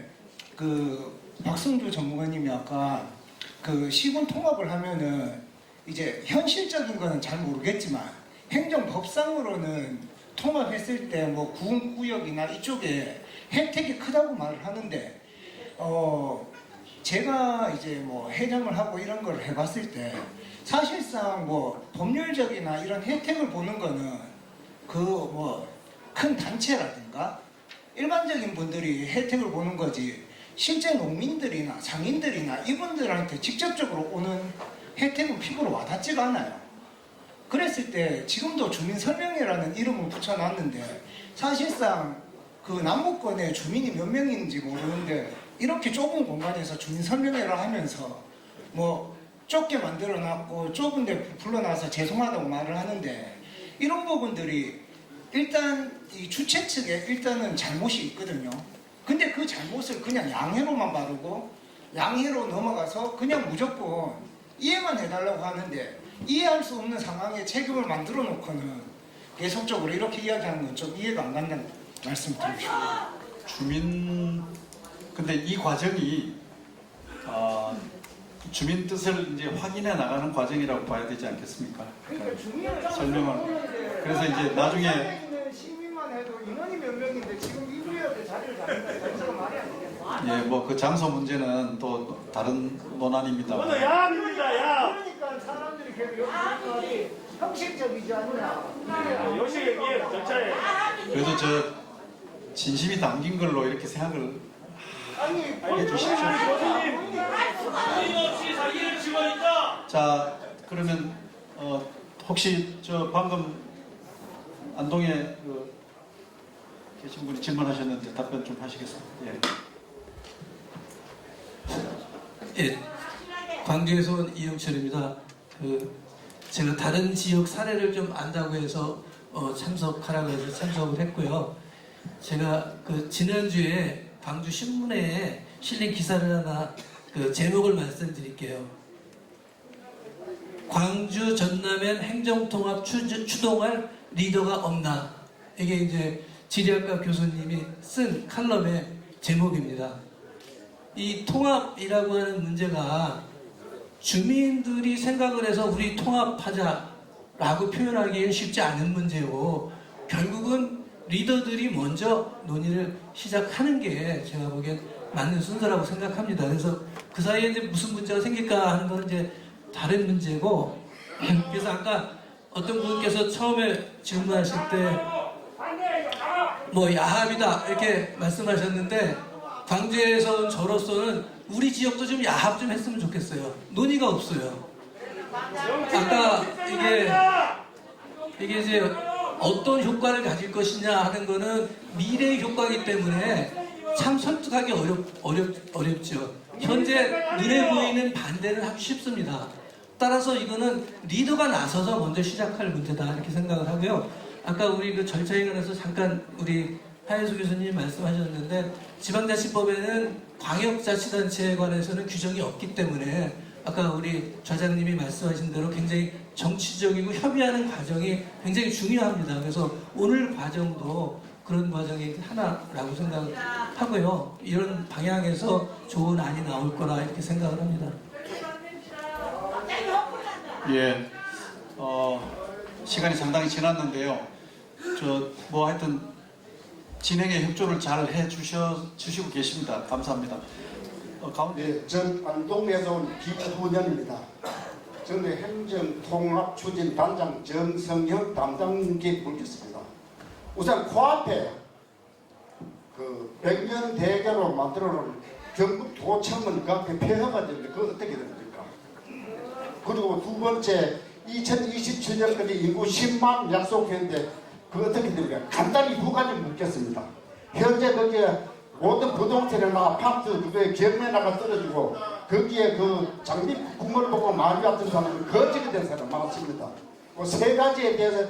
박승주 전문가님이 아까 시군 통합을 하면은 이제 현실적인 거는 잘 모르겠지만 행정법상으로는 통합했을 때 뭐 구역이나 이쪽에 혜택이 크다고 말을 하는데 제가 이제 뭐 회장을 하고 이런 걸 해봤을 때 사실상 뭐 법률적이나 이런 혜택을 보는 거는 큰 단체라든가 일반적인 분들이 혜택을 보는 거지 실제 농민들이나 상인들이나 이분들한테 직접적으로 오는 혜택은 피부로 와닿지가 않아요. 그랬을 때 지금도 주민설명회라는 이름을 붙여놨는데 사실상 남북권에 주민이 몇 명인지 모르는데 이렇게 좁은 공간에서 주민설명회를 하면서 뭐 좁게 만들어놨고 좁은데 불러놔서 죄송하다고 말을 하는데 이런 부분들이 일단 이 주최 측에 일단은 잘못이 있거든요. 근데 그 잘못을 그냥 양해로만 바르고 양해로 넘어가서 그냥 무조건 이해만 해달라고 하는데 이해할 수 없는 상황에 책임을 만들어 놓고는 계속적으로 이렇게 이야기하는 건 좀 이해가 안 간다는 말씀 드리고 싶습니다. 근데 이 과정이 주민 뜻을 이제 확인해 나가는 과정이라고 봐야 되지 않겠습니까? 그러니까 설명을 그래서 이제 나중에 시민만 해도 인원이 몇 명인데 지금 이 구역에 자리를 잡는다 자체가 말이 안 되겠네. 예, 뭐 그 장소 문제는 또 다른 논란입니다. 오늘 야합입니다, 야. 그러니까 사람들이 계속 여기 형식적이지 않냐. 요식이에요, 절차에. 그래도 저 진심이 담긴 걸로 이렇게 생각을 해주십시오. 끊임없이 사기를 치고 있다. 자, 그러면 혹시 저 방금 안동에 계신 분이 질문하셨는데 답변 좀 하시겠어요? 예, 광주에서 온 이영철입니다. 제가 다른 지역 사례를 좀 안다고 해서 참석하라고 해서 참석을 했고요. 제가 지난주에 광주 신문에 실린 기사를 하나 제목을 말씀드릴게요. 광주 전남엔 행정통합 추동할 리더가 없나? 이게 이제 지리학과 교수님이 쓴 칼럼의 제목입니다. 이 통합이라고 하는 문제가 주민들이 생각을 해서 우리 통합하자라고 표현하기엔 쉽지 않은 문제고 결국은 리더들이 먼저 논의를 시작하는 게 제가 보기엔 맞는 순서라고 생각합니다. 그래서 그 사이에 이제 무슨 문제가 생길까 하는 건 이제 다른 문제고 그래서 아까 어떤 분께서 처음에 질문하실 때 뭐 야합이다 이렇게 말씀하셨는데 광주에서 저로서는 우리 지역도 좀 야합 좀 했으면 좋겠어요. 논의가 없어요. 아까 이게 이제 어떤 효과를 가질 것이냐 하는 거는 미래의 효과이기 때문에 참 설득하기 어렵죠. 현재 눈에 보이는 반대는 하기 쉽습니다. 따라서 이거는 리더가 나서서 먼저 시작할 문제다 이렇게 생각을 하고요. 아까 우리 절차에 관해서 잠깐 우리 하현수 교수님 말씀하셨는데 지방자치법에는 광역자치단체에 관해서는 규정이 없기 때문에 아까 우리 좌장님이 말씀하신 대로 굉장히 정치적이고 협의하는 과정이 굉장히 중요합니다. 그래서 오늘 과정도 그런 과정이 하나라고 생각하고요. 이런 방향에서 좋은 안이 나올 거라 이렇게 생각을 합니다. 예, 시간이 상당히 지났는데요. 뭐 하여튼 진행에 협조를 잘 해주시고 계십니다. 감사합니다. 네, 전 안동에서 온 김후년입니다. 저는 행정통합추진단장 정성혁 담당께 묻겠습니다. 우선 코앞에 그 100년 대계로 만들어놓은 경북도청은 그 앞에 폐허가 되는데 그거 어떻게 됩니까? 그리고 두 번째 2027년까지 인구 10만 약속했는데 그거 어떻게 됩니까? 간단히 두 가지 묻겠습니다. 현재 거기에 모든 부동산이나 아파트 그거에 경매나가 떨어지고 거기에 그 장비 구멍을 보고 마음이 같은 사람은 거지가 된 사람 많습니다. 그 세 가지에 대해서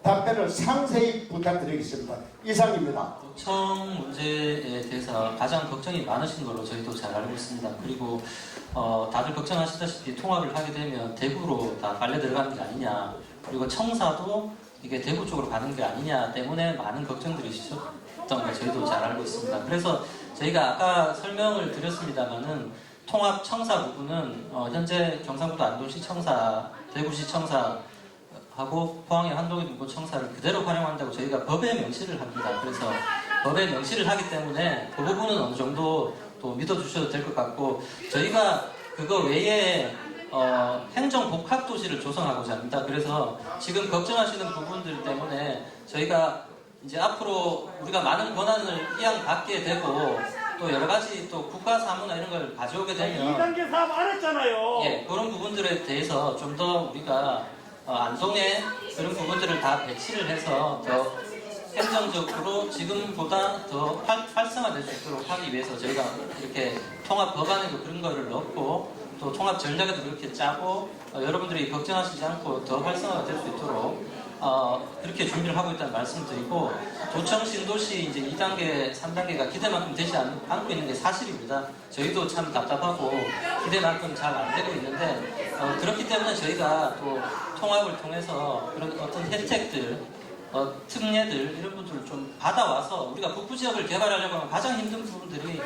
답변을 상세히 부탁드리겠습니다. 이상입니다. 도청 문제에 대해서 가장 걱정이 많으신 걸로 저희도 잘 알고 있습니다. 그리고 다들 걱정하시다시피 통합을 하게 되면 대구로 다 빨려 들어가는 게 아니냐, 그리고 청사도 이게 대구 쪽으로 가는 게 아니냐 때문에 많은 걱정들이 있었던 걸 저희도 잘 알고 있습니다. 그래서 저희가 아까 설명을 드렸습니다만은 통합 청사 부분은 현재 경상북도 안동시 청사, 대구시 청사 하고 포항의 한동희 분고 청사를 그대로 활용한다고 저희가 법에 명시를 합니다. 그래서 법에 명시를 하기 때문에 그 부분은 어느 정도 또 믿어주셔도 될 것 같고, 저희가 그거 외에 행정복합도시를 조성하고자 합니다. 그래서 지금 걱정하시는 부분들 때문에 저희가 이제 앞으로 우리가 많은 권한을 이양받게 되고 또 여러 가지 또 국가 사무나 이런 걸 가져오게 되면 2단계 사업 안 했잖아요. 예, 그런 부분들에 대해서 좀 더 우리가 안동에 그런 부분들을 다 배치를 해서 더 행정적으로 지금보다 더 활성화될 수 있도록 하기 위해서 저희가 이렇게 통합 법안에도 그런 거를 넣고 또 통합 전략에도 그렇게 짜고 여러분들이 걱정하시지 않고 더 활성화가 될 수 있도록 그렇게 준비를 하고 있다는 말씀드리고, 도청 신도시 이제 2단계, 3단계가 기대만큼 되지 않고 있는 게 사실입니다. 저희도 참 답답하고 기대만큼 잘 안 되고 있는데 그렇기 때문에 저희가 또 통합을 통해서 그런 어떤 혜택들, 특례들 이런 분들을 좀 받아와서 우리가 북부 지역을 개발하려고 하면 가장 힘든 부분들이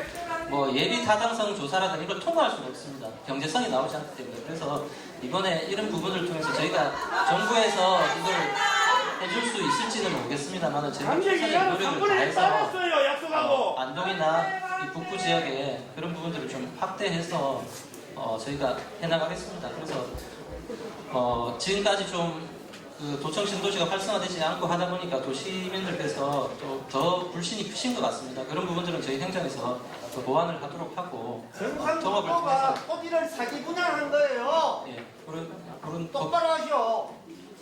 뭐 예비 타당성 조사라든지 이걸 통과할 수가 없습니다. 경제성이 나오지 않기 때문에. 그래서 이번에 이런 부분을 통해서 저희가 정부에서 이걸 해줄 수 있을지는 모르겠습니다만 저희가 최선의 노력을 다해서 안동이나 이 북부 지역에 그런 부분들을 좀 확대해서 저희가 해나가겠습니다. 그래서 지금까지 좀 그 도청 신도시가 활성화되지 않고 하다 보니까 또 시민들께서 또 더 불신이 크신 것 같습니다. 그런 부분들은 저희 행정에서 또 보완을 하도록 하고 통합을 통해서 토지를 사기 분양한 거예요. 예, 그런 똑바로 하시오.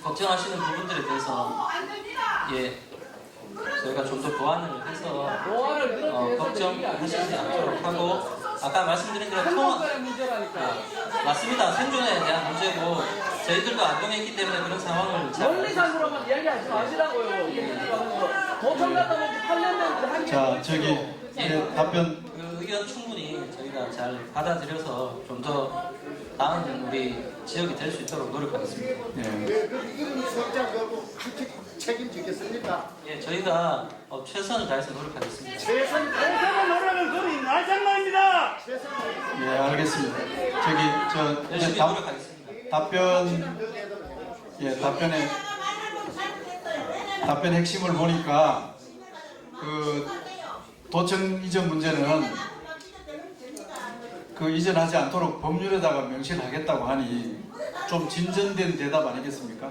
걱정하시는 부분들에 대해서 예, 저희가 좀 더 보완을 해서 걱정하시지 않도록 하고, 아까 말씀드린 대로 통합 맞습니다. 생존에 대한 문제고 저희들도 안동에 있기 때문에 그런 상황을 잘 논리상으로만 이야기하지 마시라고요. 도청 갔다 오면 8년 됐는데 자, 저기 답변 그 의견 충분히 저희가 잘 받아들여서 좀 더 나은 우리 지역이 될 수 있도록 노력하겠습니다. 그 이름 석자하고 책임지겠습니까? 예, 저희가 최선을 다해서 노력하겠습니다. 최선을 노력은 그리 나장난입니다. 예, 알겠습니다. 저기 열심히 노력하겠습니다. 답변의 핵심을 보니까 그 도청 이전 문제는 그 이전하지 않도록 법률에다가 명시를 하겠다고 하니 좀 진전된 대답 아니겠습니까?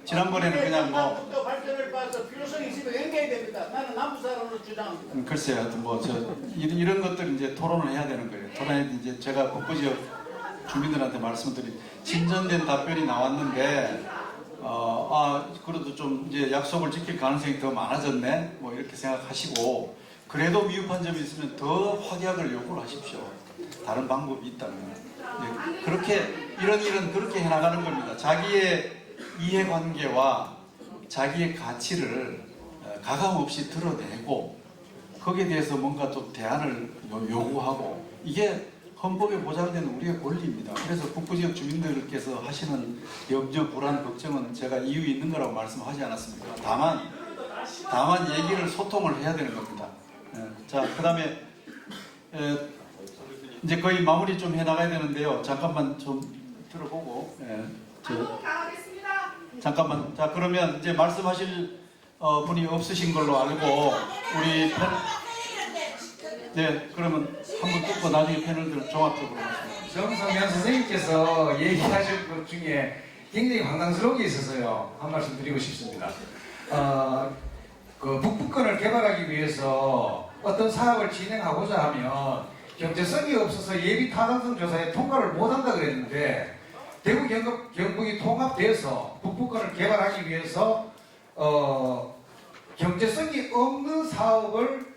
지난번에는 그냥 뭐 발전을 봐서 필요성이 있으면 연계해야 됩니다. 나는 남부 사람으로 주장합니다. 글쎄요, 하여튼 뭐 이런 것들 이제 토론을 해야 되는 거예요. 토론에 이제 제가 북부 지역 주민들한테 말씀드린 진전된 답변이 나왔는데 그래도 좀 이제 약속을 지킬 가능성이 더 많아졌네, 뭐 이렇게 생각하시고, 그래도 위협한 점이 있으면 더 확약을 요구를 하십시오. 다른 방법이 있다면. 예, 그렇게 이런 그렇게 해나가는 겁니다. 자기의 이해관계와 자기의 가치를 가감없이 드러내고 거기에 대해서 뭔가 좀 대안을 요구하고, 이게 헌법에 보장된 우리의 권리입니다. 그래서 북부지역 주민들께서 하시는 염려, 불안, 걱정은 제가 이유 있는 거라고 말씀하지 않았습니까? 다만 얘기를 소통을 해야 되는 겁니다. 자, 그 다음에 이제 거의 마무리 좀 해나가야 되는데요. 잠깐만 좀 들어보고. 잠깐만. 자, 그러면 이제 말씀하실 분이 없으신 걸로 알고 우리 네, 그러면 한번 듣고 나중에 패널들 종합적으로 말씀드립니다. 정성현 선생님께서 얘기하실 것 중에 굉장히 황당스러운 게 있어서요. 한 말씀 드리고 싶습니다. 그 북부권을 개발하기 위해서 어떤 사업을 진행하고자 하면 경제성이 없어서 예비 타당성 조사에 통과를 못한다 그랬는데 대구 경북이 통합돼서 북부권을 개발하기 위해서 경제성이 없는 사업을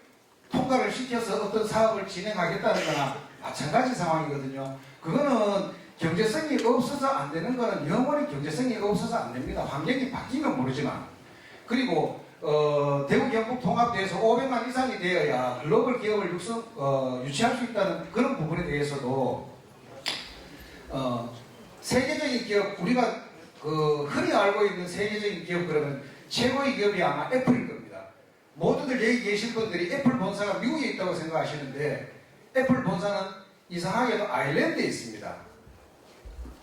통과를 시켜서 어떤 사업을 진행하겠다는 거나 마찬가지 상황이거든요. 그거는 경제성이 없어서 안 되는 거는 영원히 경제성이 없어서 안 됩니다. 환경이 바뀌면 모르지만. 그리고 대구 경북 통합돼서 500만 이상이 되어야 글로벌 기업을 유치할 수 있다는 그런 부분에 대해서도 세계적인 기업, 우리가 흔히 알고 있는 세계적인 기업 그러면 최고의 기업이 아마 애플일 겁니다. 모두들 여기 계신 분들이 애플 본사가 미국에 있다고 생각하시는데 애플 본사는 이상하게도 아일랜드에 있습니다.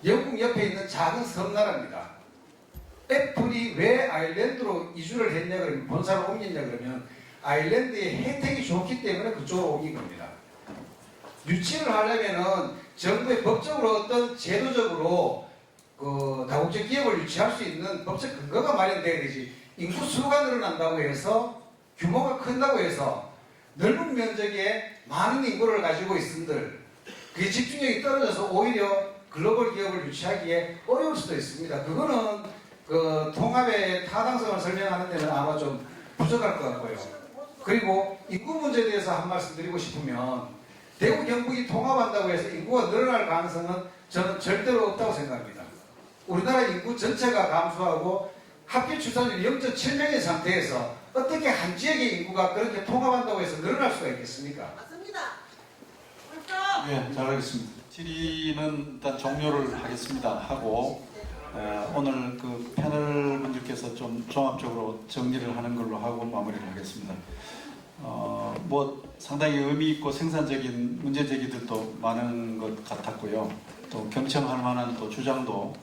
영국 옆에 있는 작은 섬나라입니다. 애플이 왜 아일랜드로 이주를 했냐 그러면 본사를 옮겼냐 그러면 아일랜드의 혜택이 좋기 때문에 그쪽으로 옮긴 겁니다. 유치를 하려면은 정부의 법적으로 어떤 제도적으로 다국적 기업을 유치할 수 있는 법적 근거가 마련돼야 되지. 인구 수가 늘어난다고 해서 규모가 큰다고 해서 넓은 면적에 많은 인구를 가지고 있음들 그 집중력이 떨어져서 오히려 글로벌 기업을 유치하기에 어려울 수도 있습니다. 그거는 통합의 타당성을 설명하는 데는 아마 좀 부족할 것 같고요. 그리고 인구 문제에 대해서 한 말씀 드리고 싶으면 대구 경북이 통합한다고 해서 인구가 늘어날 가능성은 저는 절대로 없다고 생각합니다. 우리나라 인구 전체가 감소하고 합계 출산율이 0.7명의 상태에서 어떻게 한 지역의 인구가 그렇게 통합한다고 해서 늘어날 수가 있겠습니까? 맞습니다. 네, 잘하겠습니다. 질의는 일단 종료를 하겠습니다. 하고 오늘 그 패널 분들께서 좀 종합적으로 정리를 하는 걸로 하고 마무리를 하겠습니다. 뭐 상당히 의미 있고 생산적인 문제 제기들도 많은 것 같았고요. 또 경청할 만한 또 주장도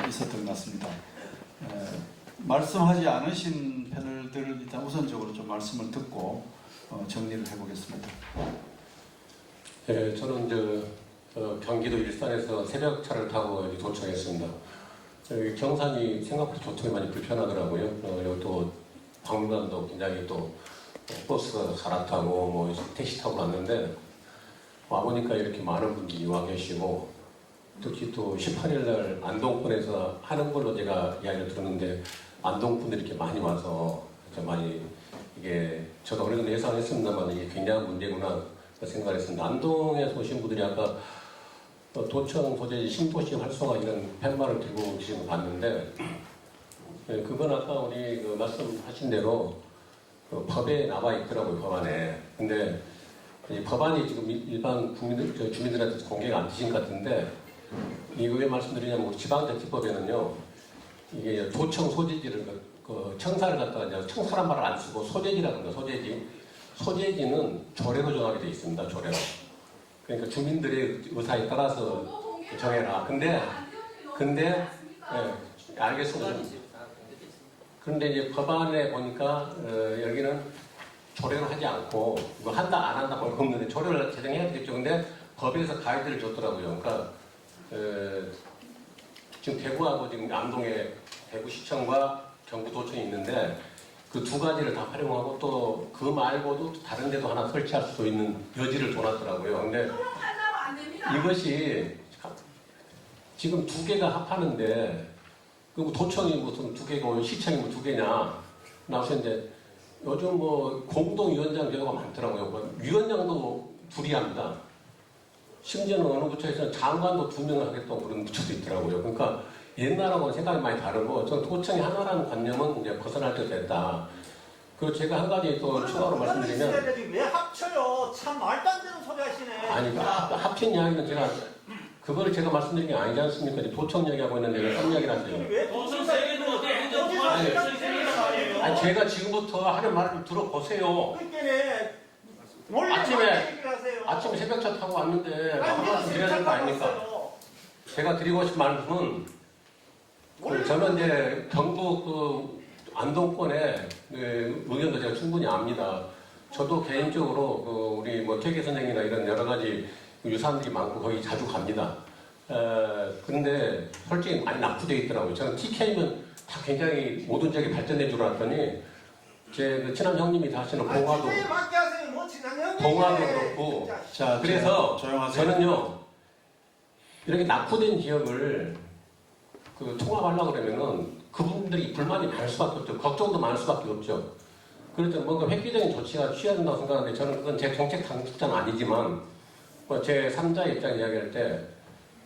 있었던 것 같습니다. 말씀하지 않으신 패널들을 일단 우선적으로 좀 말씀을 듣고 정리를 해보겠습니다. 네, 저는 경기도 일산에서 새벽차를 타고 여기 도착했습니다. 여기 경산이 생각보다 교통이 많이 불편하더라고요. 여기 또 박물관도 굉장히 또 버스가 갈아타고 뭐 택시 타고 갔는데 와보니까 이렇게 많은 분들이 와 계시고 특히 또 18일날 안동권에서 하는 걸로 제가 이야기를 들었는데 안동분들이 이렇게 많이 와서 많이 이게 저도 어느 정도 예상했습니다만 이게 굉장한 문제구나 생각을 했습니다. 안동에서 오신 분들이 아까 도청 소재지 신도시 활성화 이런 팻말을 들고 계신 거 봤는데 그건 아까 우리 말씀하신 대로 법에 나와 있더라고요. 법안에. 근데 이 법안이 지금 일반 주민들한테 공개가 안 되신 것 같은데 이거 왜 말씀드리냐면 우리 지방자치법에는요 이게 도청 소재지를 청사를 갖다가 이제 청사란 말을 안 쓰고 소재지라고 합니다. 소재지는 조례로 정하게 되어 있습니다. 조례로. 그러니까 주민들의 의사에 따라서 정해라. 근데 예, 알겠습니다. 그런데 이제 법안에 보니까 여기는 조례를 하지 않고 이거 한다 안 한다 볼 거 없는데 조례를 제정해야 되겠죠. 근데 법에서 가이드를 줬더라고요. 그러니까 지금 대구하고 지금 안동에 대구시청과 경부도청이 있는데 그 두 가지를 다 활용하고 또 그 말고도 다른 데도 하나 설치할 수 있는 여지를 둬놨더라고요. 근데 이것이 지금 두 개가 합하는데 그 도청이 무슨 두 개고 시청이 뭐 두 개냐 나와서 이제 요즘 뭐 공동위원장 경우가 많더라고요. 위원장도 둘이 합니다. 심지어는 어느 부처에서는 장관도 2명을 하겠다고 그런 부처도 있더라고요. 그러니까 옛날하고는 생각이 많이 다르고 저는 도청이 하나라는 관념은 이제 벗어날 때 됐다. 그리고 제가 한 가지 또 추가로 말씀드리면 왜 합쳐요? 참 말도 안 되는 소리 하시네. 아니 합친 이야기는 그거를 제가 말씀드린 게 아니지 않습니까? 이제 도청 얘기하고 있는데 왜 딴 이야기를 하세요? 왜 도청 세계는 어떻게 행정통합이 아니 제가 지금부터 하는 말을 좀 들어보세요. 아침에 새벽차 타고 왔는데 말씀 드려야 되는 거 아닙니까? 제가 드리고 싶은 말씀은 저는 이제 경북 안동권의 의견도 제가 충분히 압니다. 저도 개인적으로 우리 뭐 퇴계선생이나 이런 여러 가지 유산들이 많고 거기 자주 갑니다. 근데 솔직히 많이 낙후되어 있더라고요. 저는 TK면 다 굉장히 모든 지역이 발전된 줄 알았더니 제 친한 형님이 다 하시는 봉화도 그렇고 자, 그래서 조용하세요. 저는요 이렇게 낙후된 지역을 통합하려고 그러면은 그분들이 불만이 많을 수밖에 없죠. 걱정도 많을 수밖에 없죠. 그래서 뭔가 획기적인 조치가 취해야 된다고 생각하는데 저는 그건 제 정책 당국자는 아니지만 제 3자 입장 이야기할 때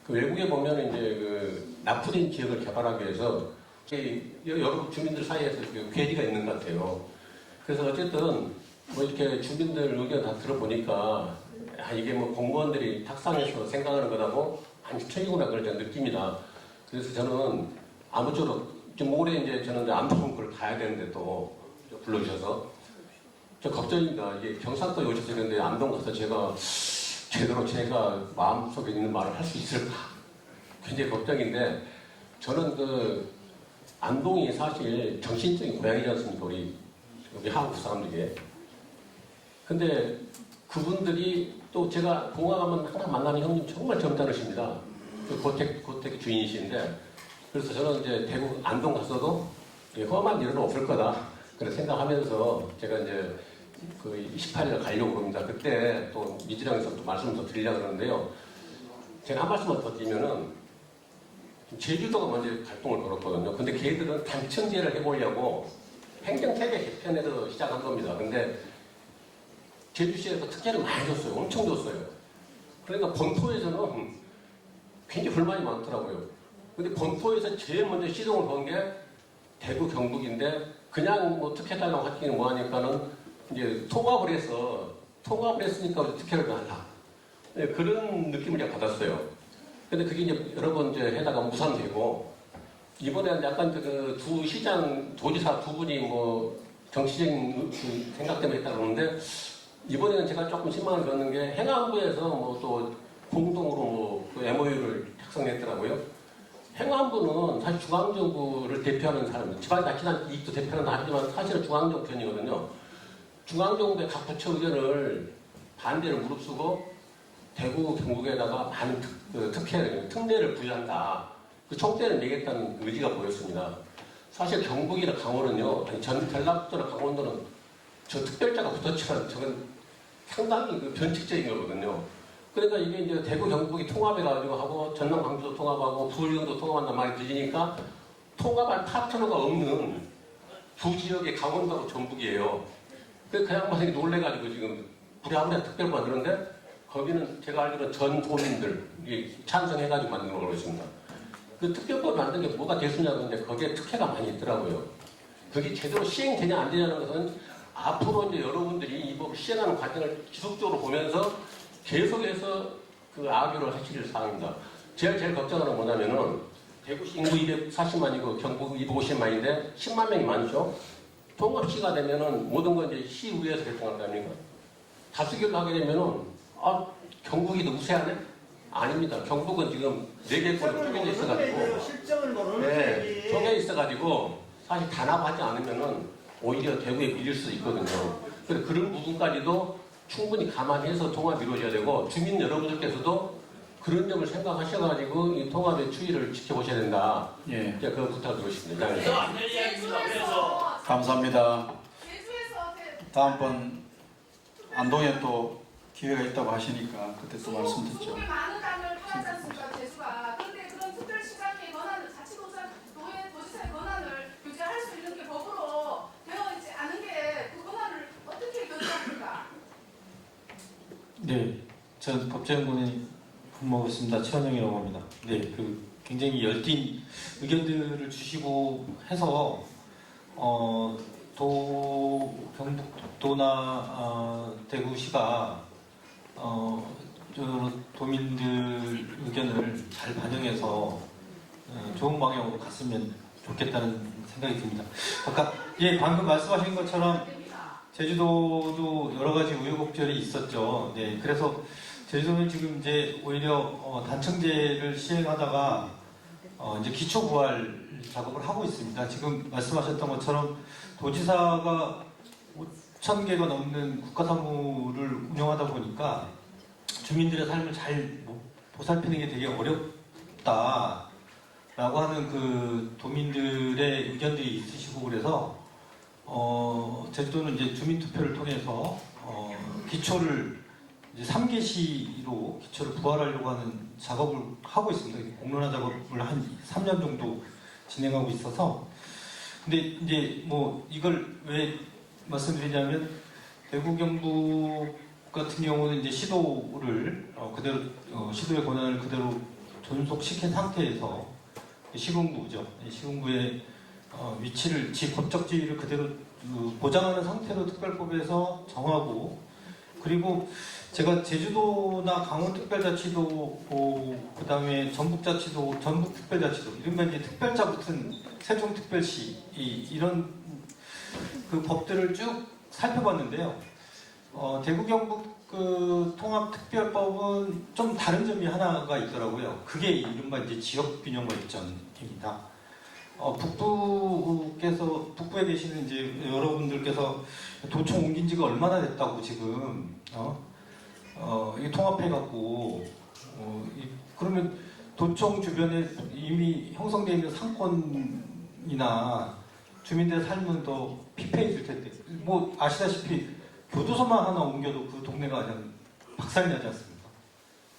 외국에 보면 이제 낙후된 지역을 개발하기 위해서 여러 주민들 사이에서 괴리가 있는 것 같아요. 그래서 어쨌든 뭐 이렇게 주민들 의견 다 들어보니까 이게 뭐 공무원들이 탁상에서 생각하는 거라고 안 틀리구나 그런 느낌이다. 그래서 저는 아무쪼록 지금 올해 이제 저는 안동을 가야 되는데 또 불러주셔서 저 걱정입니다. 이게 경상도 오셔서 그런데 안동 가서 제가 제대로 제가 마음속에 있는 말을 할 수 있을까 굉장히 걱정인데 저는 안동이 사실 정신적인 고향이지 않습니까? 우리 한국 사람들에게. 근데 그분들이 또 제가 공항 가면 항상 만나는 형님 정말 점잖으십니다. 고택 주인이신데 그래서 저는 이제 대구 안동 가서도 험한 일은 없을 거다 그렇게 생각하면서 제가 이제 28일 가려고 합니다. 그때 또 미주령에서 또 말씀을 더 드리려고 그러는데요. 제가 한 말씀만 더 드리면은 제주도가 먼저 활동을 걸었거든요. 근데 걔들은 단층제를 해보려고 행정체계 개편에서 시작한 겁니다. 근데 제주시에서 특혜를 많이 줬어요. 엄청 줬어요. 그러니까 본토에서는 굉장히 불만이 많더라고요. 근데 본토에서 제일 먼저 시동을 건 게 대구 경북인데 그냥 뭐 특혜달라고 하기는 뭐하니까는 이제 통합을 했으니까 특혜를 달라. 네, 그런 느낌을 제가 받았어요. 근데 그게 이제 여러 번 이제 해다가 무산되고 이번에는 약간 두 시장 도지사 두 분이 뭐 정치적인 생각 때문에 했다 그러는데 이번에는 제가 조금 실망을 겪는 게 행안부에서 뭐 또 공동으로 뭐 MOU를 작성했더라고요. 행안부는 사실 중앙정부를 대표하는 사람, 지방자치단 이익도 대표하는 하지만 사실은 중앙정부 편이거든요. 중앙정부의 각 부처 의견을 반대를 무릅쓰고 대구 경북에다가 많은 특례를 부여한다. 그 총대를 내겠다는 의지가 보였습니다. 사실 경북이나 강원은요, 전라도나 강원도는 저 특별자가 붙었지만 저건 상당히 변칙적인 거거든요. 그러니까 이게 이제 대구 경북이 통합해가지고 하고 전남 광주도 통합하고 부울경도 통합한단 말이 들리니까 통합할 파트너가 없는 두 지역의 강원도하고 전북이에요. 그 양반이 놀래가지고 지금 부랴부랴 특별 만드는데 거기는 제가 알기로는 전 도민들이 찬성해가지고 만든 걸로 있습니다. 그 특별법 만든 게 뭐가 대수냐고 하는데 거기에 특혜가 많이 있더라고요. 그게 제대로 시행되냐 안 되냐는 것은 앞으로 이제 여러분들이 이 법을 시행하는 과정을 지속적으로 보면서 계속해서 악유를 하실 사항입니다. 제가 제일 걱정하는 건 뭐냐면은 대구시 인구 240만이고 경북 250만인데 10만 명이 많죠. 통합시가 되면은 모든 건 이제 시의회에서 결정할 거 아닙니까? 다수결을 하게 되면은 경북이 더 우세하네? 아닙니다. 경북은 지금 4개권으로 쪼개져 있어가지고 실정을 모르는 쪼개져 있어가지고 사실 단합하지 않으면은 오히려 대구에 밀릴 수도 있거든요. 그래서 그런 부분까지도 충분히 감안해서 통합이 이루어져야 되고 주민 여러분들께서도 그런 점을 생각하셔가지고 이 통합의 추이를 지켜보셔야 된다. 예. 제가 그 부탁드리고 싶습니다. 감사합니다. 다음번 안동에 또 기회가 있다고 하시니까 그때 또 말씀 듣죠. 많은 땅을 팔지 않습니까, 제주가. 그런데 그런 특별시장의 권한을 자치도지사의 권한을 규제할 수 있는 게 법으로 되어 있지 않은 게 그 권한을 어떻게 견제합니까? 네, 전 법제연구원의 근무하겠습니다. 최원영이라고 합니다. 네, 굉장히 열띤 의견들을 주시고 해서 경북도나 대구시가 도민들 의견을 잘 반영해서 좋은 방향으로 갔으면 좋겠다는 생각이 듭니다. 아까 방금 말씀하신 것처럼 제주도도 여러 가지 우여곡절이 있었죠. 네, 그래서 제주도는 지금 이제 오히려 단층제를 시행하다가 이제 기초 부활 작업을 하고 있습니다. 지금 말씀하셨던 것처럼 도지사가 5,000개가 넘는 국가사무를 운영하다 보니까 주민들의 삶을 잘 보살피는 게 되게 어렵다라고 하는 그 도민들의 의견들이 있으시고 그래서 제주도는 이제 주민투표를 통해서 기초를 이제 3개시로 기초를 부활하려고 하는 작업을 하고 있습니다. 공론화 작업을 한 3년 정도 진행하고 있어서 근데 이제 이걸 왜 말씀드리냐면 대구 경북 같은 경우는 이제 시도를 그대로 시도의 권한을 그대로 존속시킨 상태에서 시군구죠. 시군구의 위치를 법적 지위를 그대로 보장하는 상태로 특별법에서 정하고 그리고 제가 제주도나 강원특별자치도 그다음에 전북자치도 전북특별자치도 이른바 이제 특별자 붙은 세종특별시 이런 그 법들을 쭉 살펴봤는데요. 대구 경북 그 통합특별법은 좀 다른 점이 하나가 있더라고요. 그게 이른바 이제 지역균형 발전입니다. 북부에 계시는 이제 여러분들께서 도청 옮긴 지가 얼마나 됐다고 지금 이게 통합해갖고 그러면 도청 주변에 이미 형성되어 있는 상권이나 주민들의 삶은 더 피폐해질 텐데 아시다시피 교도소만 하나 옮겨도 그 동네가 그냥 박살이 나지 않습니까?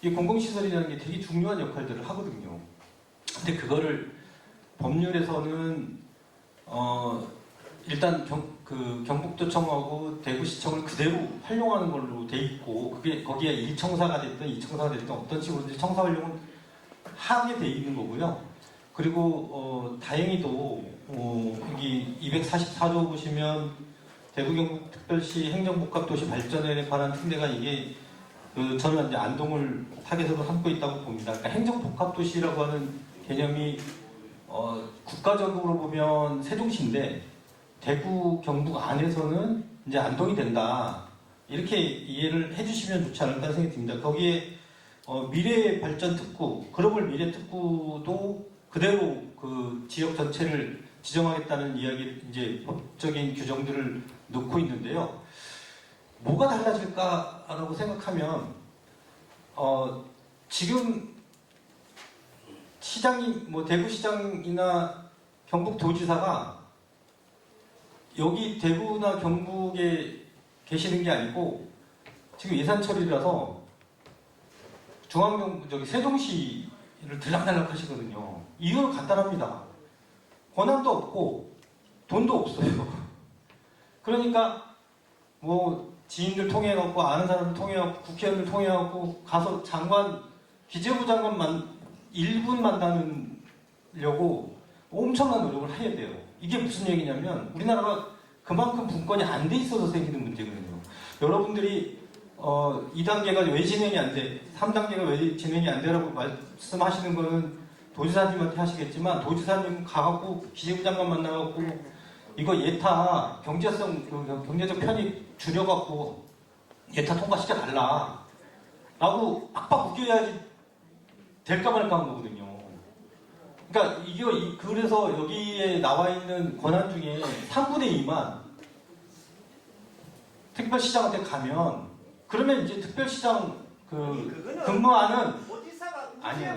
이 공공시설이라는 게 되게 중요한 역할들을 하거든요. 근데 그거를 법률에서는 일단 경북도청하고 대구시청을 그대로 활용하는 걸로 돼 있고 그게 거기에 1청사가 됐든 2청사가 됐든 어떤 식으로든지 청사 활용은 하게 돼 있는 거고요. 그리고 다행히도 여기 244조 보시면 대구 경북특별시 행정복합도시 발전에 관한 특례가 이게 저는 이제 안동을 타겟으로 삼고 있다고 봅니다. 그러니까 행정복합도시라고 하는 개념이 국가적으로 보면 세종시인데 대구 경북 안에서는 이제 안동이 된다 이렇게 이해를 해주시면 좋지 않을까 생각이 듭니다. 거기에 미래 발전 특구, 글로벌 미래 특구도 그대로 그 지역 전체를 지정하겠다는 이야기 이제 법적인 규정들을 놓고 있는데요. 뭐가 달라질까라고 생각하면 지금 시장이 대구시장이나 경북도지사가 여기 대구나 경북에 계시는 게 아니고 지금 예산처리라서 세종시를 들락날락 하시거든요. 이유는 간단합니다. 권한도 없고 돈도 없어요. 그러니까 지인들 통해갖고 아는 사람들 통해갖고 국회의원들 통해갖고 가서 기재부 장관만 1분 만나려고 엄청난 노력을 해야 돼요. 이게 무슨 얘기냐면 우리나라가 그만큼 분권이 안 돼 있어서 생기는 문제거든요. 여러분들이 2단계가 왜 진행이 안 돼? 3단계가 왜 진행이 안 되라고 말씀하시는 거는 도지사님한테 하시겠지만 도지사님 가갖고 기재부 장관 만나갖고 이거 예타 경제적 편익 줄여갖고 예타 통과시켜달라 라고 빡빡 웃겨야지 될까 말까 한 거거든요. 그러니까 그래서 여기에 나와 있는 권한 중에 3분의 2만 특별시장한테 가면 그러면 이제 특별시장 근무하는 아니요,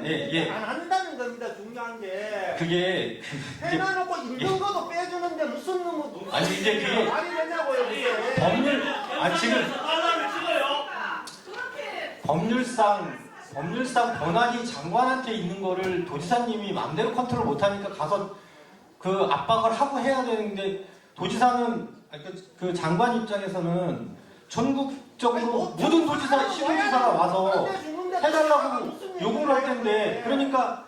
안 한다는 겁니다. 중요한 게 그게 해놔놓고 있는 것도 빼주는데 무슨 놈은 아니 이제 그게 말이 되냐고요. 그게 법률 지금 법률상 권한이 장관한테 있는 거를 도지사님이 마음대로 컨트롤 못하니까 가서 그 압박을 하고 해야 되는데 도지사는 그 장관 입장에서는 전국적으로 모든 시도지사가 와서 해달라고 요구를 할 텐데 그러니까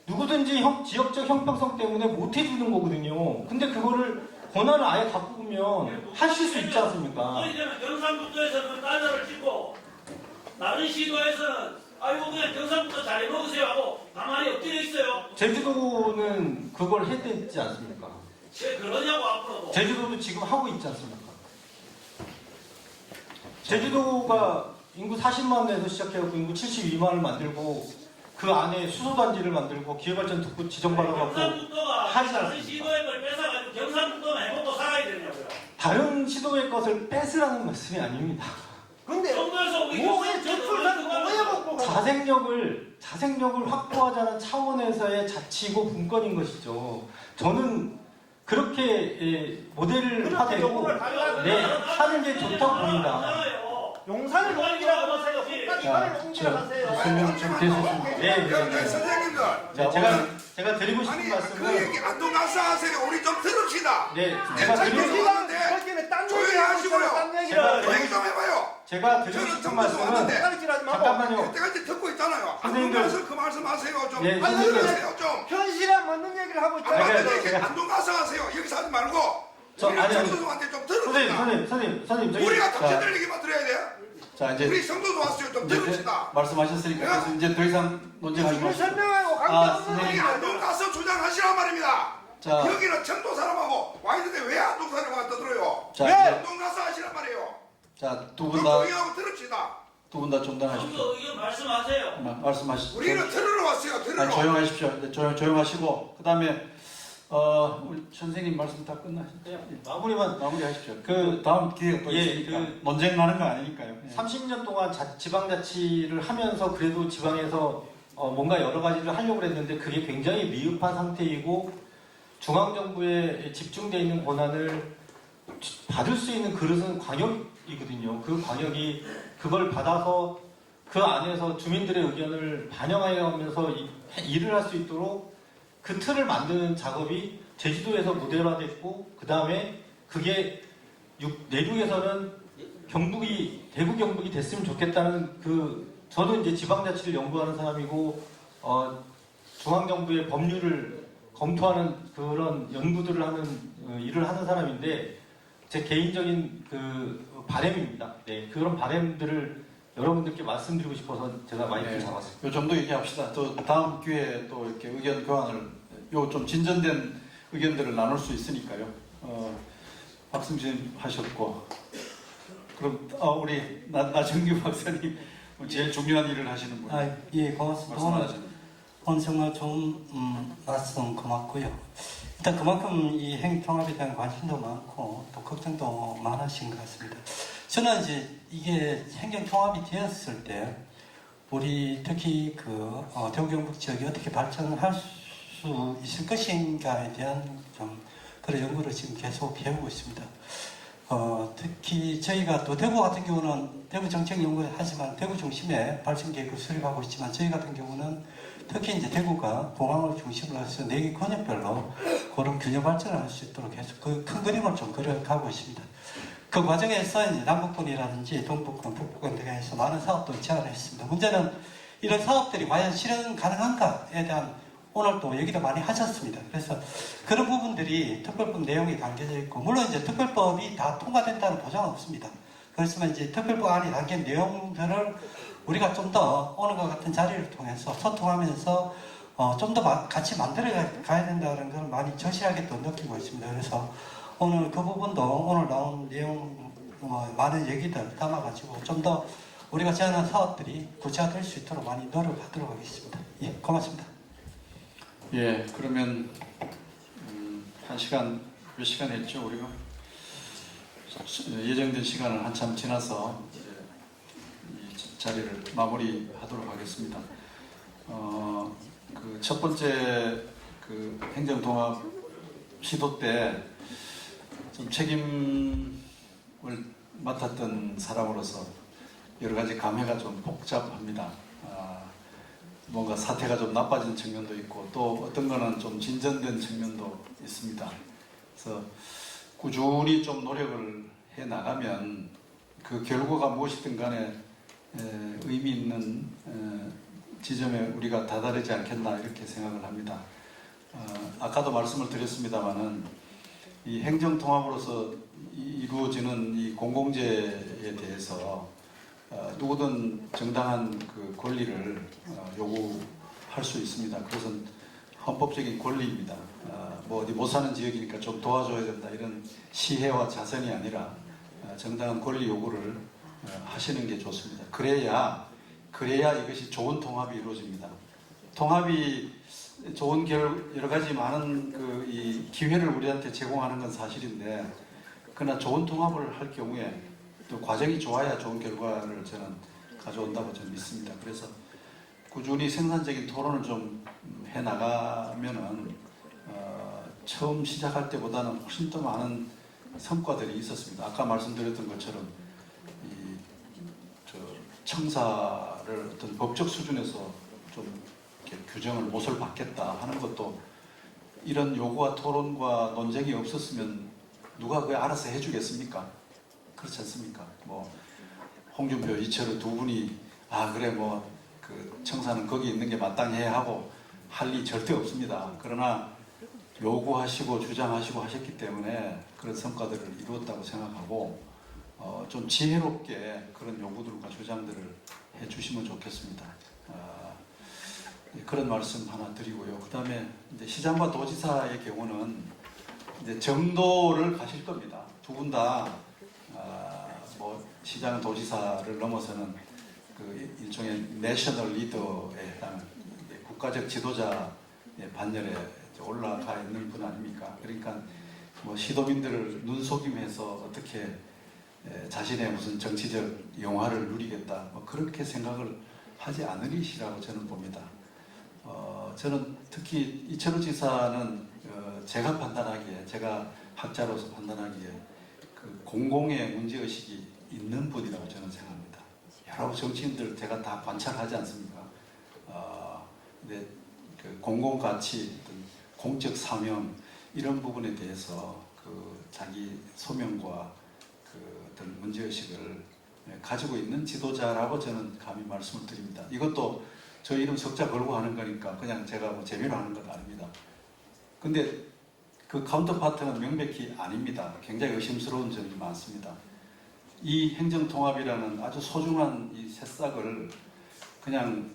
누구든지 지역적 형평성 때문에 못 해주는 거거든요. 근데 그거를 권한을 아예 바꾸면 하실 수 있지 않습니까? 그렇기 때문에 경상북도에서는 단어를 찍고 다른 시도에서는 아이고 그냥 경상북도 잘 해먹으세요 하고 가만히 엎드려 있어요. 제주도는 그걸 해댔지 않습니까? 왜 그러냐고 앞으로도. 제주도도 지금 하고 있지 않습니까? 제주도가 인구 40만에서 시작해갖고 인구 72만을 만들고 그 안에 수소단지를 만들고 기회발전 특구 지정받아갖고 경상북도가 하지 다른 않습니까? 시도의 걸 뺏어가지고 경상북도만 해먹고 살아야 되냐고요. 다른 시도의 것을 뺏으라는 말씀이 아닙니다. 근데 뭐왜 제풀사는 뭐해 먹고 자생력을 확보하자는 차원에서의 자치고 분권인 것이죠. 저는 그렇게 모델을 하되고 하는 게 좋다고 봅니다. 용산을 옮기라고 하세요. 이거를 옮기라고 하세요. 설명 좀 되셨습니다. 선생님들. 제가 드리고 싶은 아니, 말씀은 그 얘기 안동 가서 하세요. 우리 좀 들읍시다. 네, 제가 드리고 싶은 조용히 하시고요. 얘기 좀 해봐요. 제가 드리고 싶은 말씀은 잠깐만요. 여태까지 듣고 있잖아요. 안동 선생님들. 가서 그 말씀하세요. 좀 네, 하세요 좀. 현실에 맞는 얘기를 하고 있잖아요. 안동 가서 하세요. 여기서 하지 말고. 우리 아니, 성도들한테 좀 들읍시다. 선생님, 저기 우리가 자, 당신들 얘기만 들어야 돼. 자, 이제 우리 성도도 왔어요. 좀 들읍시다. 말씀하셨으니까 그래서 이제 더 이상 논쟁하지 마시고. 설명하고 우리 안동 가서 주장하시란 말입니다. 자. 여기는 청도 사람하고 와 있는데 왜 안동 사람하고 떠들어요? 자, 왜 이제- 안동 가서 하시란 말이에요. 자, 두 그 분 다 동의하고 들읍시다. 중단하십시오. 좀 더 의견 말씀하세요. 말씀하시죠. 우리는 들으러 왔어요. 들으러. 조용하십시오. 이제 조용하시고 그다음에 우리 선생님 말씀 다 끝나셨죠? 마무리하십시오. 그 다음 기회가 또 있으니까 논쟁 나는 거 아니니까요. 30년 동안 지방자치를 하면서 그래도 지방에서 뭔가 여러 가지를 하려고 했는데 그게 굉장히 미흡한 상태이고 중앙정부에 집중되어 있는 권한을 받을 수 있는 그릇은 광역이거든요. 그 광역이 그걸 받아서 그 안에서 주민들의 의견을 반영하면서 일을 할 수 있도록 그 틀을 만드는 작업이 제주도에서 모델화됐고 그 다음에 그게 내륙에서는 대구 경북이 됐으면 좋겠다는 저도 이제 지방자치를 연구하는 사람이고 중앙정부의 법률을 검토하는 그런 연구들을 하는 일을 하는 사람인데 제 개인적인 바람입니다. 네, 그런 바람들을 여러분들께 말씀드리고 싶어서 제가 마이크를 잡았습니다. 요 정도 얘기합시다. 또 다음 기회에 또 이렇게 의견 교환을 요 좀 진전된 의견들을 나눌 수 있으니까요. 박승진 하셨고 그럼 우리 나정규 박사님 제일 중요한 일을 하시는 분. 예, 고맙습니다. 오늘 정말 좋은 말씀 고맙고요. 일단 그만큼 이 행통합에 대한 관심도 많고 또 걱정도 많으신 것 같습니다. 저는 이제 이게 행정통합이 되었을 때 우리 특히 대구 경북 지역이 어떻게 발전할 수 있을 것인가에 대한 좀 그런 연구를 지금 계속 배우고 있습니다. 특히 저희가 또 대구 같은 경우는 대구 정책 연구를 하지만 대구 중심에 발전 계획을 수립하고 있지만 저희 같은 경우는 특히 이제 대구가 공항을 중심으로 해서 4개 권역별로 그런 균형 발전을 할 수 있도록 계속 그 큰 그림을 좀 그려가고 있습니다. 그 과정에서 이제 남북권이라든지 동북권, 북부권 등에서 많은 사업들을 제안을 했습니다. 문제는 이런 사업들이 과연 실현 가능한가에 대한 오늘 또 얘기도 많이 하셨습니다. 그래서 그런 부분들이 특별법 내용이 담겨져 있고 물론 이제 특별법이 다 통과된다는 보장은 없습니다. 그렇지만 이제 특별법 안에 담긴 내용들을 우리가 좀 더 오늘과 같은 자리를 통해서 소통하면서 좀 더 같이 만들어 가야 된다는 걸 많이 절실하게 또 느끼고 있습니다. 그래서 오늘 그 부분도 오늘 나온 내용 많은 얘기들 담아가지고 좀 더 우리가 제안한 사업들이 구체화될 수 있도록 많이 노력하도록 하겠습니다. 예, 고맙습니다. 예, 그러면 몇 시간 했죠 우리가 예정된 시간을 한참 지나서 이 자리를 마무리하도록 하겠습니다. 그 첫 번째 행정통합 시도 때 좀 책임을 맡았던 사람으로서 여러 가지 감회가 좀 복잡합니다. 뭔가 사태가 좀 나빠진 측면도 있고 또 어떤 거는 좀 진전된 측면도 있습니다. 그래서 꾸준히 좀 노력을 해 나가면 그 결과가 무엇이든 간에 의미 있는 지점에 우리가 다다르지 않겠나 이렇게 생각을 합니다. 아까도 말씀을 드렸습니다마는 이 행정통합으로서 이루어지는 이 공공재에 대해서 누구든 정당한 그 권리를 요구할 수 있습니다. 그것은 헌법적인 권리입니다. 뭐 어디 못 사는 지역이니까 좀 도와줘야 된다 이런 시혜와 자선이 아니라 정당한 권리 요구를 하시는 게 좋습니다. 그래야 이것이 좋은 통합이 이루어집니다. 통합이 좋은 여러 가지 많은 이 기회를 우리한테 제공하는 건 사실인데, 그러나 좋은 통합을 할 경우에 또 과정이 좋아야 좋은 결과를 저는 가져온다고 저는 믿습니다. 그래서 꾸준히 생산적인 토론을 좀 해나가면은 처음 시작할 때보다는 훨씬 더 많은 성과들이 있었습니다. 아까 말씀드렸던 것처럼 청사를 어떤 법적 수준에서 좀 이렇게 규정을 못을 받겠다 하는 것도 이런 요구와 토론과 논쟁이 없었으면 누가 그걸 알아서 해주겠습니까? 그렇지 않습니까? 뭐 홍준표, 이철우 두 분이 그래 뭐 그 청사는 거기 있는 게 마땅해 하고 할 리 절대 없습니다. 그러나 요구하시고 주장하시고 하셨기 때문에 그런 성과들을 이루었다고 생각하고 좀 지혜롭게 그런 요구들과 주장들을 해주시면 좋겠습니다. 그런 말씀 하나 드리고요. 그 다음에 이제 시장과 도지사의 경우는 이제 정도를 가실 겁니다. 두 분 다 뭐 시장 도지사를 넘어서는 그 일종의 내셔널 리더에 해당하는 국가적 지도자의 반열에 올라가 있는 분 아닙니까? 그러니까 뭐 시도민들을 눈속임해서 어떻게 자신의 무슨 정치적 영화를 누리겠다 뭐 그렇게 생각을 하지 않으리시라고 저는 봅니다. 저는 특히 이철우 지사는 제가 판단하기에, 제가 학자로서 판단하기에 그 공공의 문제의식이 있는 분이라고 저는 생각합니다. 여러 정치인들 제가 다 관찰하지 않습니까? 근데 그 공공가치, 공적 사명 이런 부분에 대해서 그 자기 소명과 그 어떤 문제의식을 가지고 있는 지도자라고 저는 감히 말씀을 드립니다. 이것도 저 이름 석자 걸고 하는 거니까 그냥 제가 뭐 재미로 하는 건 아닙니다. 근데 그 카운터파트는 명백히 아닙니다. 굉장히 의심스러운 점이 많습니다. 이 행정통합이라는 아주 소중한 이 새싹을 그냥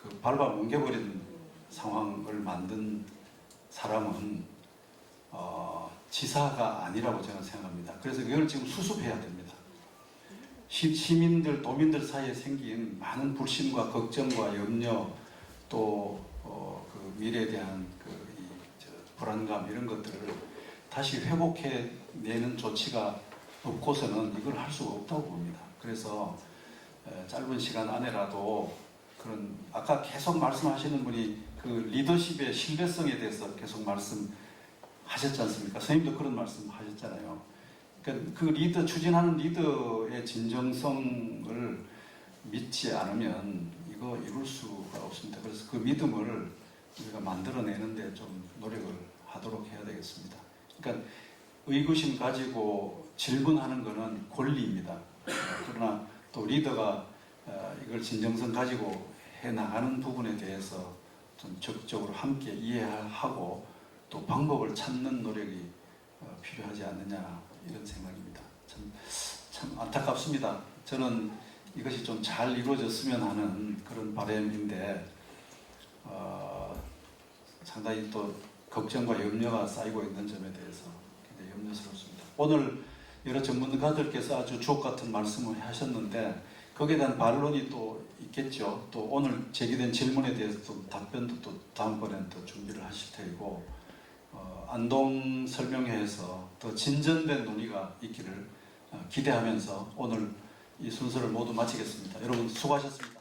그 밟아 뭉개버린 상황을 만든 사람은 지사가 아니라고 저는 생각합니다. 그래서 이걸 지금 수습해야 됩니다. 시민들, 도민들 사이에 생긴 많은 불신과 걱정과 염려, 또 그 미래에 대한 불안감 이런 것들을 다시 회복해내는 조치가 없고서는 이걸 할 수가 없다고 봅니다. 그래서 짧은 시간 안에라도 그런 아까 계속 말씀하시는 분이 그 리더십의 신뢰성에 대해서 계속 말씀하셨지 않습니까? 선생님도 그런 말씀 하셨잖아요. 그러니까 그 리더, 추진하는 리더의 진정성을 믿지 않으면 이거 이룰 수가 없습니다. 그래서 그 믿음을 우리가 만들어내는데 좀 노력을 하도록 해야 되겠습니다. 그러니까 의구심 가지고 질문하는 것은 권리입니다. 그러나 또 리더가 이걸 진정성 가지고 해나가는 부분에 대해서 좀 적극적으로 함께 이해하고 또 방법을 찾는 노력이 필요하지 않느냐 이런 생각입니다. 참 안타깝습니다. 저는 이것이 좀 잘 이루어졌으면 하는 그런 바람인데 상당히 또 걱정과 염려가 쌓이고 있는 점에 대해서 굉장히 염려스럽습니다. 오늘 여러 전문가들께서 아주 주옥 같은 말씀을 하셨는데 거기에 대한 반론이 또 있겠죠. 또 오늘 제기된 질문에 대해서 또 답변도 또 다음번엔 또 준비를 하실 테고 안동 설명회에서 더 진전된 논의가 있기를 기대하면서 오늘 이 순서를 모두 마치겠습니다. 여러분 수고하셨습니다.